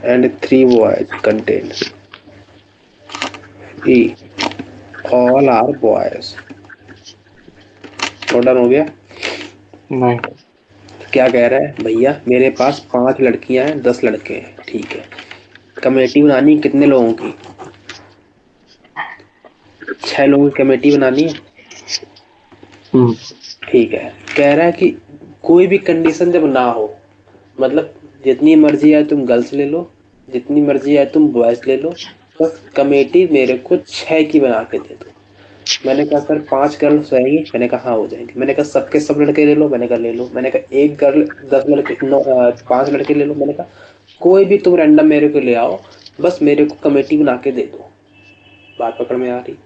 and 3 boys contained. E, all are boys. Note down हो गया? नहीं। क्या कह रहा है भैया? मेरे पास 5 लड़कियां हैं, 10 लड़के हैं, ठीक है। कमेटी बनानी कितने लोगों की? 6 लोगों की कमेटी बनानी है, ठीक है। कह रहा है कि कोई भी कंडीशन जब ना हो, मतलब जितनी मर्जी आए तुम गर्ल्स ले लो, जितनी मर्जी आए तुम बॉयज ले लो, बस कमेटी मेरे को 6 की बना के दे दो। मैंने कहा सर 5 गर्ल्स रहेंगी? मैंने कहा हाँ हो जाएंगी। मैंने कहा सबके सब लड़के ले लो? मैंने कहा ले लो। मैंने कहा एक गर्ल 10 लड़के 5 लड़के ले लो? मैंने कहा कोई भी तुम रैंडम मेरे को ले आओ, बस मेरे को कमेटी बना के दे दो। बात पकड़ में आ रही?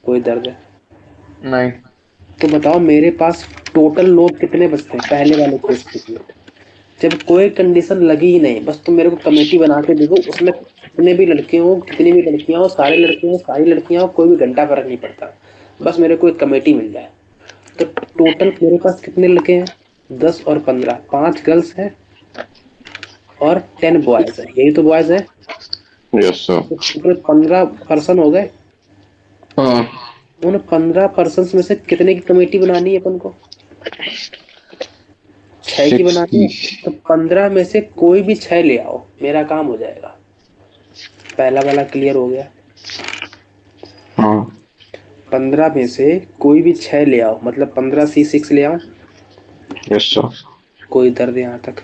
कोई दर्द है? नहीं। तो बताओ मेरे पास टोटल लोग कितने बचते हैं पहले वाले केस के लिए? जब कोई कंडीशन लगी ही नहीं, बस तुम मेरे को कमेटी बना के दे दो, उसमें कितने भी लड़के हो, कितनी भी लड़कियां हो, सारे लड़के हो, सारी लड़कियां हो, कोई भी घंटा फर्क नहीं पड़ता, बस मेरे को एक कमेटी मिल जाए। तो टोटल मेरे पास कितने लड़के हैं? 10 और 15, 5 गर्ल्स हैं और 10 बॉयज है, यही तो बॉयज है। Yes sir. तो टोटल 15 पर्सन हो गए। हाँ। उन 15 पर्सन में से कितने की कमेटी बनानी है अपन को? 6 की 6 बनानी की। है। तो 15 में से कोई भी 6 ले आओ, मेरा काम हो जाएगा। पहला वाला क्लियर हो गया? हाँ 15 में से कोई भी 6 ले आओ, मतलब 15 C6 ले आओ। Yes sir. कोई दर्द यहाँ तक?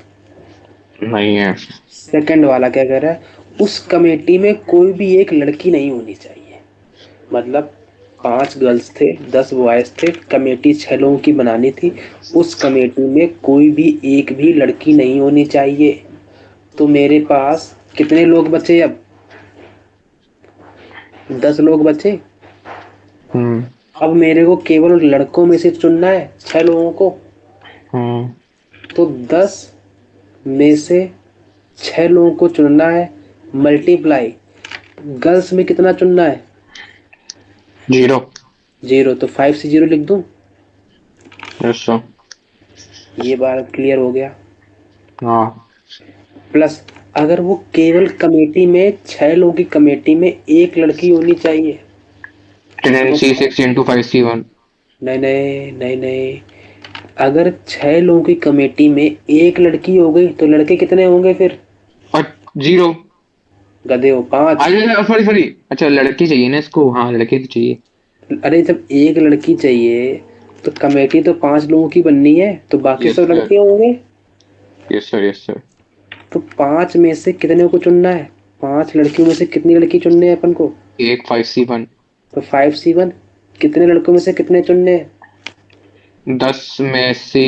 नहीं है। सेकंड वाला क्या कह रहा है? उस कमेटी में कोई भी एक लड़की नहीं होनी चाहिए। मतलब 5 गर्ल्स थे, 10 बॉयज थे, कमेटी 6 लोगों की बनानी थी। उस कमेटी में कोई भी एक भी लड़की नहीं होनी चाहिए। तो मेरे पास कितने लोग बचे अब? 10 लोग बचे। हम्म। अब मेरे को केवल लड़कों में से चुनना है 6 लोगों को। हम्म। तो 10 में से 6 लोगों को चुनना है, मल्टीप्लाई गर्ल्स में कितना चुनना है? 0। 0। तो 5 से 0 लिख दूं? Yes sir. ये बात क्लियर हो गया। हाँ प्लस अगर वो केवल कमेटी में 6 लोगों की कमेटी में एक लड़की होनी चाहिए। 10C6 into 5C1। नहीं नहीं नहीं नहीं, अगर 6 लोगों की कमेटी में एक लड़की हो गई तो लड़के कितने होंगे फिर? और 0। गधे हो, 5। अच्छा सॉरी सॉरी, अच्छा लड़की चाहिए ना इसको, हाँ लड़की तो चाहिए। अरे जब एक लड़की चाहिए तो कमेटी तो 5 लोगों की बननी है, तो बाकी यस सब सर। लड़के होंगे। Yes sir yes sir. तो 5 में से कितने को चुनना है? 5 लड़कियों में से कितनी लड़की चुनने हैं अपन को? एक 5C1। तो 5C1। कितने लड़कों में से कितने चुनने हैं? 10 में से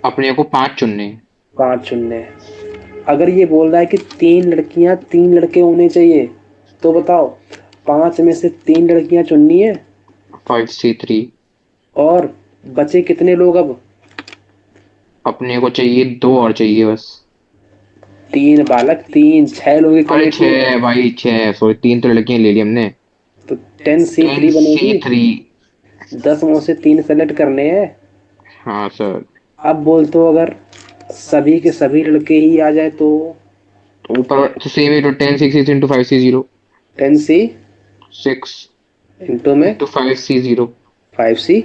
अपने को 5 चुनने हैं। 5 चुनने हैं। अगर ये बोल रहा है कि 3 लड़कियां 3 लड़के होने चाहिए, तो बताओ 5 में से 3 लड़कियां चुननी है। 5C3। और बचे कितने लोग अब? अपने को चाहिए 2 और चाहिए बस। 3 बालक, 3 6 लोगों की अरे कमेटी है। 6 भाई, 6 सॉरी, 3 तो लड़कियां ले ली हमने। तो 10C3 बनेगी। 10C3। 10 में से 3 सेलेक्ट करने हैं। हाँ सर। अब बोल तो अगर सभी के सभी लड़के ही आ जाए तो? ऊपर तो सेम ही तो 10C6 into 5C0। 10C 6 into में इंटू 5C0। 5C0।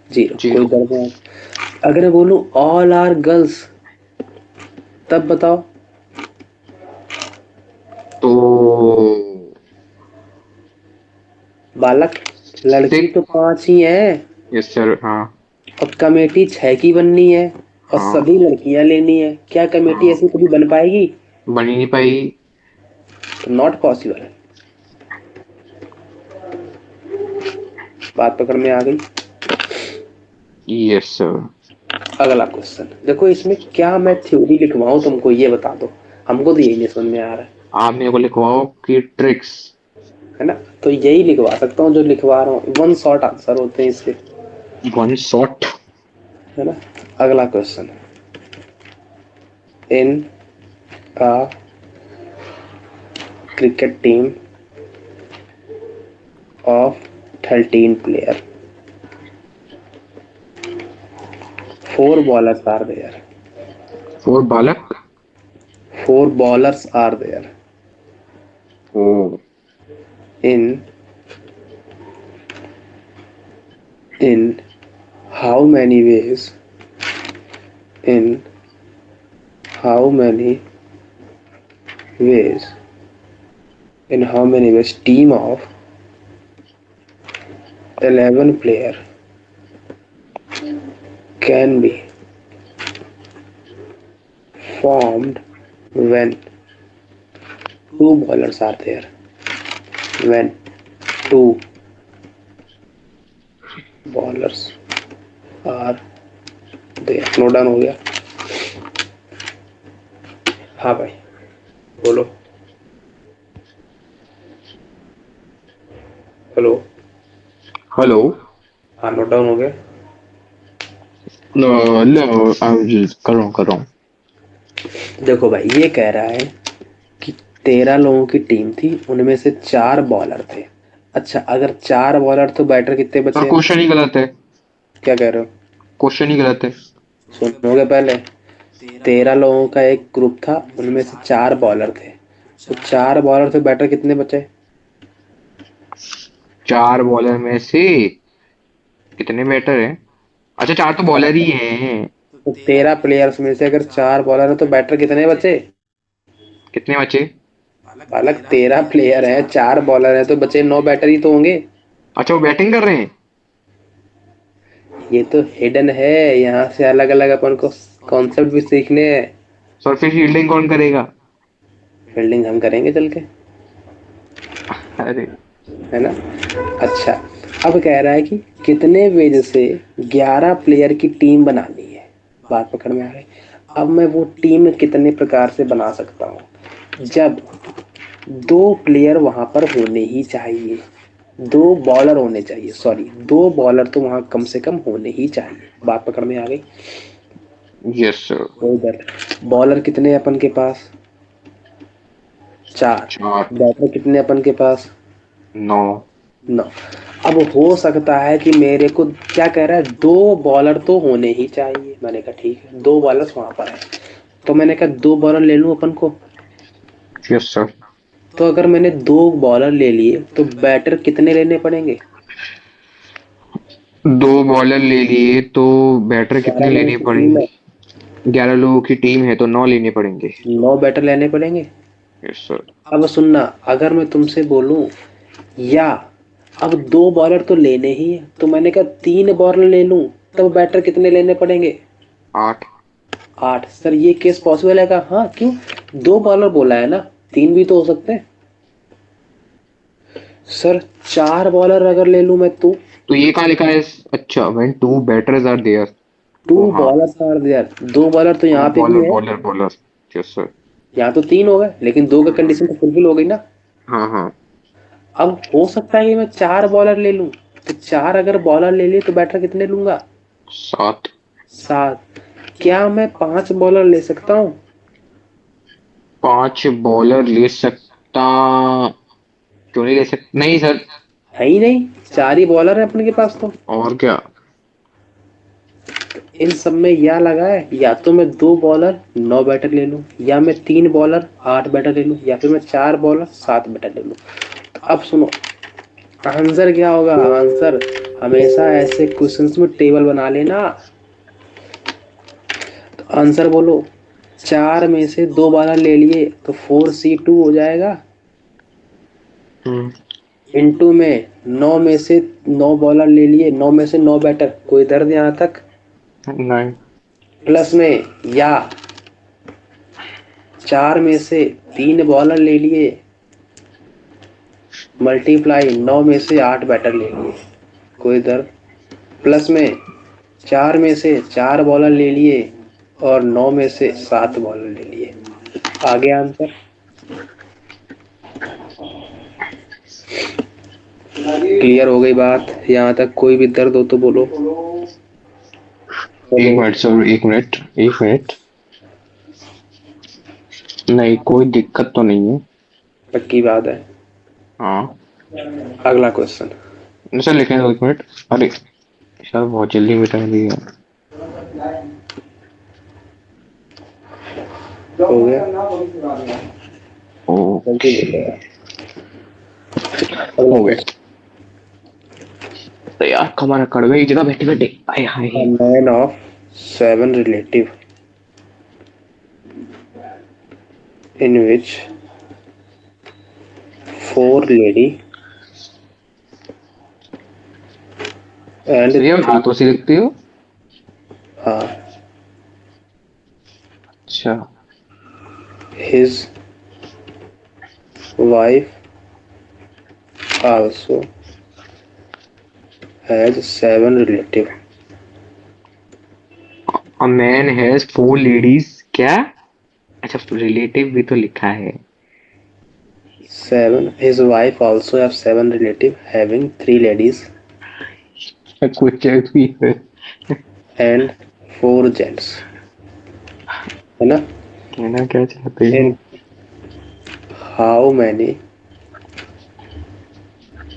कोई 0। दर्द नहीं। अगर मैं बोलूं ऑल आर गर्ल्स, तब बताओ। तो बालक, लड़की तो 5 ही है यस सर। हाँ और कमेटी 6 की बननी है और हाँ सभी लड़कियां लेनी है। क्या कमेटी हाँ। ऐसी कभी बन पाएगी? बन ही नहीं पाई। तो नॉट पॉसिबल। बात पकड़ में आ गई। Yes sir. अगला क्वेश्चन देखो, इसमें क्या मैं थ्योरी लिखवाऊं तुमको, ये बता दो। हमको तो यही नहीं समझ में आ रहा आप मेरे को लिखवाओ कि ट्रिक्स। है ना? तो यही लिखवा सकता हूँ जो लिखवा रहा हूँ, 1 शॉर्ट आंसर होते हैं इसके। 1 शॉट। है ना? अगला question, in a cricket team of 13 player, 4 bowlers are there. 4 बालक। 4 bowlers are there. Oh. In in how many ways? In how many ways? In how many ways? Team of 11 player can be formed when 2 bowlers are there. When 2 bowlers are there. Note down हो गया? हाँ भाई, बोलो। Hello. Hello. हाँ, note down हो गया। लो कर रहा हूँ। देखो भाई, ये कह रहा है कि 13 लोगों की टीम थी, उनमें से 4 बॉलर थे। अच्छा, अगर 4 बॉलर तो बैटर कितने सर बचे? क्वेश्चन ही गलत है। क्या कह रहे हो? क्वेश्चन ही गलत है। सुनोगे पहले? 13 लोगों का एक ग्रुप था, उनमें से 4 बॉलर थे। तो 4 बॉलर तो बैटर कितने बचे? 4 बॉलर में से कितने बैटर हैं? अच्छा 4 तो बॉलर ही हैं। तो 13 प्लेयर्स में से अगर 4 बॉलर है तो बैटर कितने बचे? कितने बचे? बालक 13 प्लेयर है, 4 बॉलर है, तो बचे 9 बैटर ही तो होंगे। अच्छा वो बैटिंग कर रहे हैं। ये तो हिडन है, यहाँ से अलग अलग अपन को कॉन्सेप्ट भी सीखने हैं। सर फिर फील्डिंग कौन करेगा? फील्डिंग हम करेंगे चल के, अरे है ना। अच्छा, अब कह रहा है कि कितने पेज से 11 प्लेयर की टीम बनानी है। बात पकड़ में आ गई। अब मैं वो टीम कितने प्रकार से बना सकता हूँ, जब 2 प्लेयर वहां पर होने ही चाहिए, 2 बॉलर होने चाहिए, सॉरी 2 बॉलर तो वहां कम से कम होने ही चाहिए। बात पकड़ में आ गई। Yes sir. तो उधर बॉलर कितने हैं अपन के पास? 4। चार। बैटर कितने अपन के पास? नौ। 9। अब हो सकता है कि मेरे को क्या कह रहा है, 2 बॉलर तो होने ही चाहिए। मैंने कहा ठीक है, 2 बॉलर वहां पर है, तो मैंने कहा 2 बॉलर ले लूं अपन को। Yes sir. तो अगर मैंने 2 बॉलर ले लिए तो बैटर कितने लेने पड़ेंगे? 2 बॉलर ले लिए तो बैटर कितने 11 लोगों लेने की टीम है, पड़ेंगे? 11 लोगों की टीम है तो 9 लेने पड़ेंगे। 9 बैटर लेने पड़ेंगे। Yes sir. अब सुनना, अगर मैं तुमसे बोलूं या अब 2 बॉलर तो लेने ही है, तो मैंने कहा 3 बॉलर ले लूं, तब बैटर कितने लेने पड़ेंगे? 8। 8। सर ये केस पॉसिबल है? का हाँ, क्यों? 2 बॉलर बोला है ना, 3 भी तो हो सकते हैं। सर 4 बॉलर अगर ले लूं मैं तो ये कहाँ लिखा है? अच्छा when 2 batters are there. Two oh हाँ। बॉलर आर देयर, 2 बॉलर तो टू यहाँ पे भी बॉलर है। Bowler bowler. Yes sir. यहाँ तो 3 हो गए, लेकिन 2 का कंडीशन तो फुलफिल हो गई ना। हाँ हाँ। अब हो सकता है कि मैं 4 बॉलर ले लूं, तो 4 अगर बॉलर ले लिए तो बैटर कितने लूंगा? 7। 7। क्या मैं 5 बॉलर ले सकता हूँ? 5 बॉलर ले सकता? क्यों नहीं ले सकता? नहीं सर। है ही नहीं, 4 ही बॉलर है अपने के पास तो। और क्या? इन सब में या लगा है, या तो मैं 2 बॉलर 9 बैटर ले लूं, या मैं 3 बॉलर 8 बैटर ले लूं, या फिर मैं 4 बॉलर 7 बैटर ले लूं। तो अब सुनो, आंसर क्या होगा? आंसर हमेशा ऐसे क्वेश्चंस में टेबल बना लेना। तो आंसर बोलो। 4 में से 2 बॉलर ले लिए तो 4C2 हो जाएगा। हम्म। इनटू में 9 में से 9 बॉलर ले लिए, 9 में से 9 बैटर, कोई दर्द यहाँ तक? नहीं। प्लस में या 4 में से 3 बॉलर ले लिए, मल्टीप्लाई 9 में से 8 बैटर ले लिए, कोई दर्द? प्लस में 4 में से 4 बॉलर ले लिए और 9 में से 7 बॉलर ले लिए। आगे आंसर क्लियर हो गई बात? यहाँ तक कोई भी दर्द हो तो बोलो। एक बोलो। मिनट सर, एक मिनट, एक मिनट। नहीं कोई दिक्कत तो नहीं है। पक्की बात है। हाँ। अगला क्वेश्चन सर लिखें दो, एक मिनट। अरे सर बहुत जल्दी मिटा दिया। हो गया। जल्दी ओके। बोलो यार। अगला हो गया। क्वेश्चन। तो यार कमर कड़ गई जगह बैठे बैठे, आए A hi. man of 7 relative in which 4 lady and सही है, three, हाथों से लिखते हो? हाँ, अच्छा। his wife also has 7 relative. A man has 4 ladies क्या? अच्छा रिलेटिव भी तो लिखा है। 7, his wife also have 7 relative having 3 ladies कुछ भी है। and 4 gents, है ना। कहना क्या चाहते हो? In how many,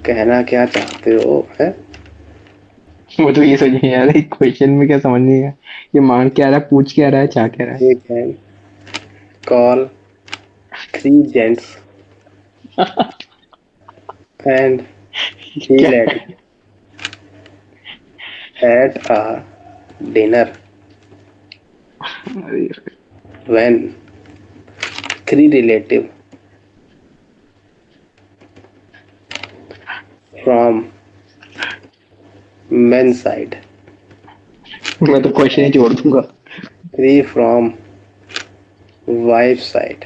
कहना क्या चाहते हो है? मुझे ये समझ नहीं आ रहा है क्वेश्चन में, क्या समझ नहीं आया। ये मांग क्या रहा है, पूछ क्या रहा है, चाह क्या रहा है? You can call 3 gents and three क्या? ladies at a dinner अरे when 3 relative from men side, मैं तो क्वेश्चन ही छोड़ दूंगा। 3 from wife side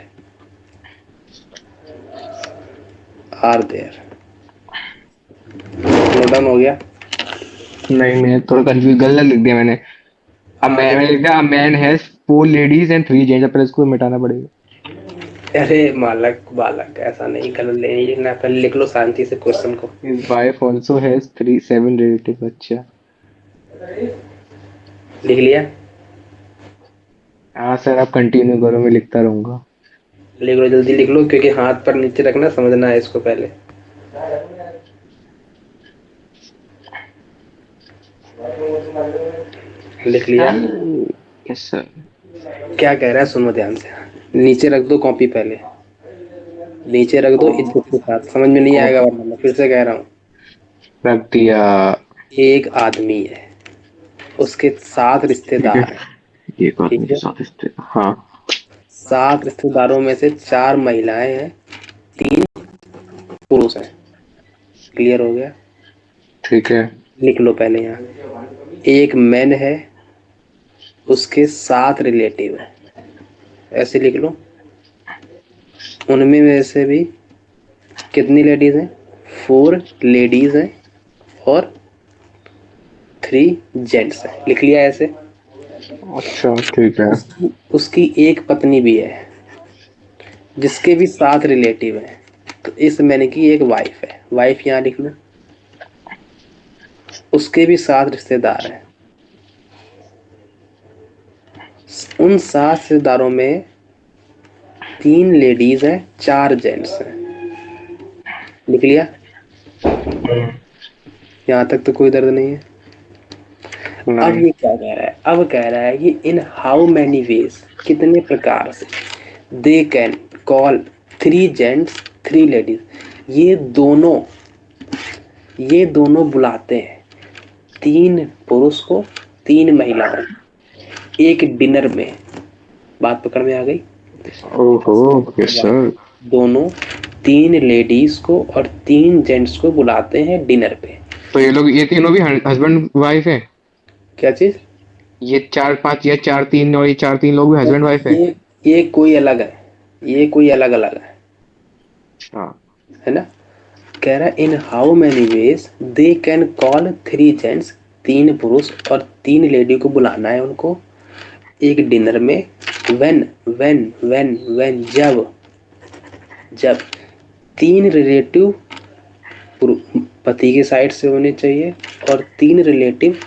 are there. Note down हो गया। नहीं, मैं थोड़ा कंफ्यूज, गलत लिख दिया मैंने। अब मैंने लिख दिया, man has 4 ladies and 3 gents, पहले इसको मिटाना पड़ेगा। अरे मालक बालक, ऐसा नहीं कर नहीं लिखना, पहले लिख लो शांति से क्वेश्चन को। His wife also has 7 relative. अच्छा, लिख लिया? हाँ सर, आप कंटिन्यू करो, मैं लिखता रहूंगा। लिख लो, जल्दी लिख लो, क्योंकि हाथ पर नीचे रखना, समझना है इसको पहले। लिख लिया? Yes sir. क्या कह रहा है सुनो ध्यान से। नीचे रख दो कॉपी, पहले नीचे रख दो इज्जत के साथ, समझ में नहीं आएगा वरना मैं फिर से कह रहा हूँ। रख दिया। एक आदमी है, उसके 7 ठीक है, रिश्तेदार हैं। एक ठीक आदमी के है, साथ स्थित, हाँ। 7 रिश्तेदारों में से 4 महिलाएं हैं, 3 पुरुष हैं। क्लियर हो गया? ठीक है। लिख लो पहले यहाँ, एक मैन है, उसके 7 रिलेटिव है, ऐसे लिख लो। उनमें में से भी कितनी लेडीज हैं? 4 लेडीज हैं और 3 जेंट्स हैं। लिख लिया ऐसे? अच्छा, ठीक है। उसकी एक पत्नी भी है, जिसके भी 7 रिलेटिव हैं, तो इस मैन की एक वाइफ है। वाइफ यहाँ लिख लो। उसके भी 7 रिश्तेदार हैं, उन 7 रिश्तेदारों में 3 लेडीज हैं, 4 जेंट्स हैं। लिख लिया? यहाँ तक तो कोई दर्द नहीं है। अब नहीं। ये क्या कह रहा है? अब कह रहा है कि इन हाउ मैनी वेज, कितने प्रकार से, they can call 3 gents 3 ladies, ये दोनों बुलाते हैं 3 पुरुष को 3 महिलाओं, एक डिनर में। बात पकड़ में आ गई? ओहो, यस सर। दोनों 3 लेडीज को और 3 जेंट्स को बुलाते हैं डिनर पे। तो ये तीनों भी हस्बैंड वाइफ है? क्या चीज? ये 4-5, ये 4-3 और ये 4-3 लोग भी हस्बैंड वाइफ है? ये कोई अलग है, ये कोई अलग अलग अच्छा। है ना? कह रहा है in how many ways they can call 3 gents, 3 पुरुष और 3 लेडी को बुलाना है उनको एक डिनर में। व्हेन व्हेन व्हेन व्हेन जब जब 3 रिलेटिव पति के साइड से होने चाहिए और 3 रिलेटिव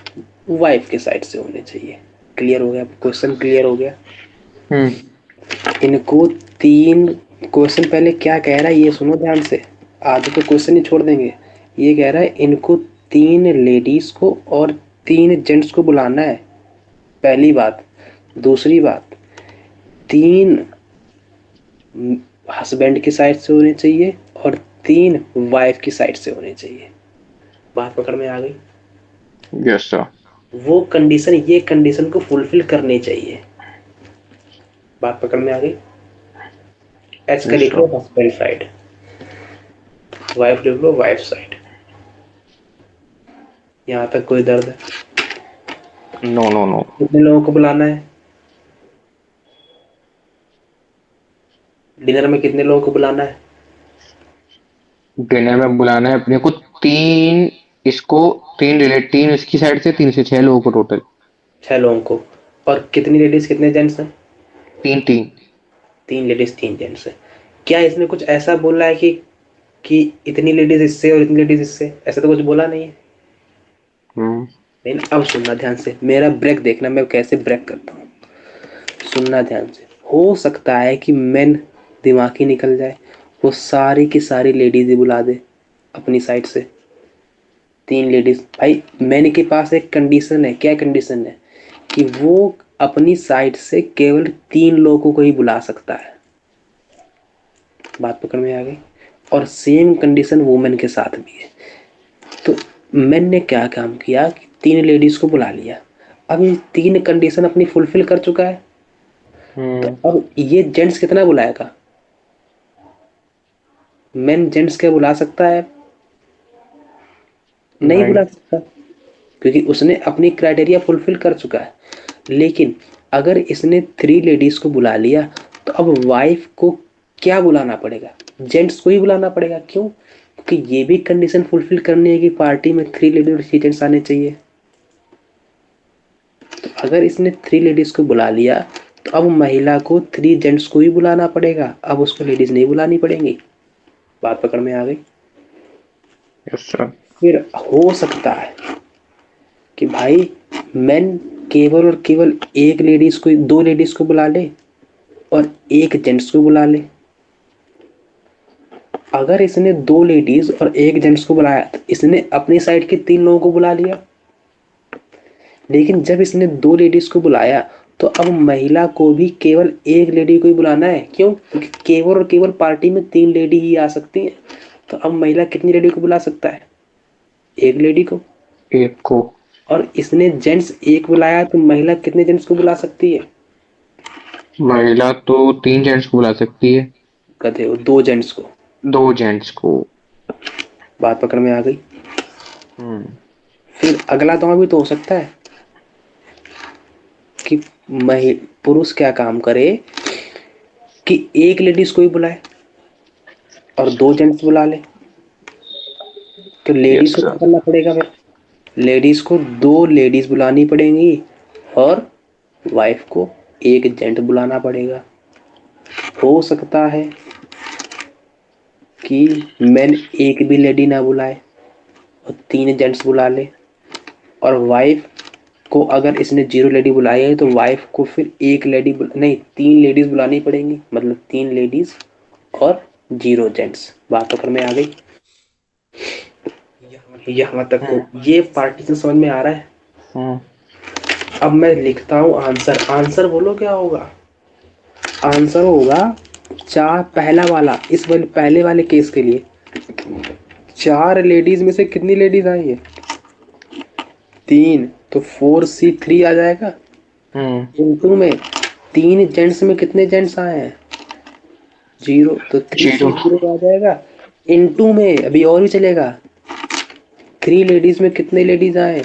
वाइफ के साइड से होने चाहिए। क्लियर हो गया? क्वेश्चन क्लियर हो गया? इनको 3 क्वेश्चन, पहले क्या कह रहा है ये सुनो ध्यान से, आधे तो क्वेश्चन ही छोड़ देंगे। ये कह रहा है इनको 3 लेडीज को और 3 जेंट्स को बुलाना है, पहली बात। दूसरी बात, 3 हस्बैंड की साइड से होने चाहिए और 3 वाइफ की साइड से होने चाहिए। बात पकड़ में आ गई? Yes sir. वो कंडीशन, ये कंडीशन को फुलफिल करनी चाहिए। बात पकड़ में आ गई? एच का यस लिख लो सर। हस्बैंड साइड, वाइफ लिख लो वाइफ साइड। यहाँ तक कोई दर्द है? No no no. कितने लोगों को बुलाना है डिनर में? कितने लोगों को बुलाना है? डिनर में बुलाना है अपने को 3, इसको 3 इसकी साइड से, 3 से 6 लोगों को टोटल। 6 लोगों को। और कितनी लेडीज कितने जेंट्स हैं? 3-3। 3 लेडीज 3 जेंट्स हैं। क्या इसने कुछ ऐसा बोला है कि इतनी लेडीज इससे और इतनी लेडीज इससे? ऐसा तो कुछ बोला नहीं है। हम्म। लेकिन अब सुनना ध्यान से, मेरा ब्रेक देखना मैं कैसे ब्रेक करता हूँ। सुनना ध्यान से। हो सकता है कि मैन दिमाग ही निकल जाए, वो सारी की सारी लेडीज ही बुला दे अपनी साइड से। 3 लेडीज, भाई मैन के पास एक कंडीशन है। क्या कंडीशन है? कि वो अपनी साइड से केवल 3 लोगों को ही बुला सकता है। बात पकड़ में आ गई? और सेम कंडीशन वुमेन के साथ भी है। तो मैन ने क्या काम किया कि 3 लेडीज को बुला लिया। अब ये 3 कंडीशन अपनी फुलफिल कर चुका है, तो अब ये जेंट्स कितना बुलाएगा? मैन जेंट्स क्या बुला सकता है? नहीं नहीं। बुला सकता, क्योंकि उसने अपनी क्राइटेरिया फुलफिल कर चुका है। लेकिन अगर इसने 3 लेडीज को बुला लिया तो अब वाइफ को क्या बुलाना पड़ेगा? जेंट्स को ही बुलाना पड़ेगा। क्यों? क्योंकि ये भी कंडीशन फुलफिल करनी है कि पार्टी में 3 लेडीज और 3 जेंट्स आने चाहिए। तो अगर इसने 3 लेडीज को बुला लिया तो अब महिला को 3 जेंट्स को ही बुलाना पड़ेगा, अब उसको लेडीज नहीं बुलानी पड़ेंगी। बात पकड़ में आ गई? Yes sir. फिर हो सकता है कि भाई मेन केवल और केवल एक लेडीज को, 2 लेडीज को बुला ले और एक जेंट्स को बुला ले। अगर इसने 2 लेडीज और एक जेंट्स को बुलाया तो इसने अपनी साइड के 3 लोगों को बुला लिया। लेकिन जब इसने 2 लेडीज को बुलाया तो अब महिला को भी केवल एक लेडी को ही बुलाना है। क्यों? क्योंकि केवल और केवल पार्टी में 3 लेडी ही आ सकती हैं। तो अब महिला कितनी लेडी को बुला सकता है? एक लेडी को। एक को। और इसने जेंट्स एक बुलाया तो महिला कितने जेंट्स को बुला सकती है? महिला तो 3 जेंट्स को बुला सकती है। गधे हो, 2 जेंट्स को। 2 जेंट्स को। बात पकड़ में आ गई? हम्म। फिर अगला दांव भी तो हो सकता है कि पुरुष क्या काम करे कि एक लेडीज को ही बुलाए और 2 जेंट्स बुला ले। तो लेडीज यस को क्या सर। करना पड़ेगा फिर? लेडीज को 2 लेडीज बुलानी पड़ेंगी और वाइफ को एक जेंट बुलाना पड़ेगा। हो सकता है कि मैन एक भी लेडी ना बुलाए और 3 जेंट्स बुला ले, और वाइफ को अगर इसने 0 लेडी बुलाई है तो वाइफ को फिर एक लेडी नहीं, 3 लेडीज बुलानी पड़ेंगी, मतलब 3 लेडीज और 0 जेंट्स। बात पकड़ में आ गई? यहाँ तक तो ये पार्टीशन समझ में आ रहा है। हम्म। अब मैं लिखता हूँ आंसर। आंसर बोलो क्या होगा? आंसर होगा चार, पहला वाला, इस वाले पहले वाले केस के लिए 4 लेडीज में से कितनी लेडीज आई है? 3, तो 4C3 आ जाएगा। हम्म। इनटू में 3 जेंट्स में कितने जेंट्स आए हैं? 0, तो 0। 3C0 आ जाएगा। इनटू में अभी और भी चलेगा, 3 लेडीज में कितने लेडीज आए?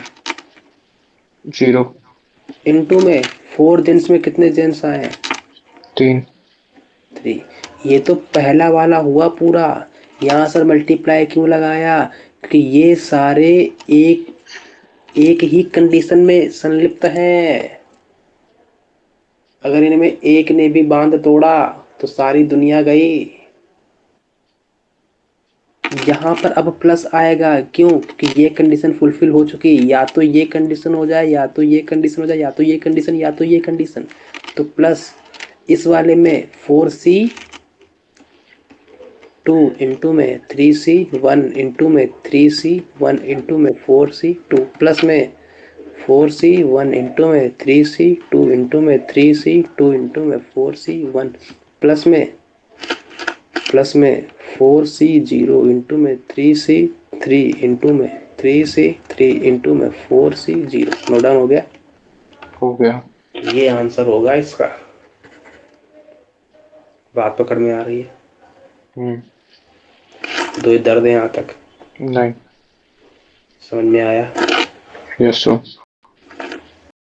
0। इनटू में 4 जेंट्स में कितने जेंट्स आए हैं? 3। 3। ये तो पहला वाला हुआ पूरा। यहाँ सर मल्टीप्लाई क्यों लगाया? क्योंकि ये सारे एक एक ही कंडीशन में संलिप्त हैं। अगर इनमें एक ने भी बांध तोड़ा तो सारी दुनिया गई। यहाँ पर अब प्लस आएगा। क्यों? क्योंकि ये कंडीशन फुलफिल हो चुकी है। या तो ये कंडीशन हो जाए, या तो ये कंडीशन हो जाए, या तो ये कंडीशन, या तो ये कंडीशन। तो प्लस इस वाले में 4C2 इंटू में 3C1 इंटू में 3C1 इंटू में 4C2, प्लस में 4C1 इंटू में 3C2 इंटू में 3C2 इंटू में 4C1, प्लस में 4C0 इंटू में 3C3 इंटू में 3C3 इंटू में 4C0। नोट डाउन हो गया? हो गया। ये आंसर होगा इसका। बात पकड़ में आ रही है? हम्म। दो दर्द है यहाँ तक? नहीं। समझ में आया? Yes sir.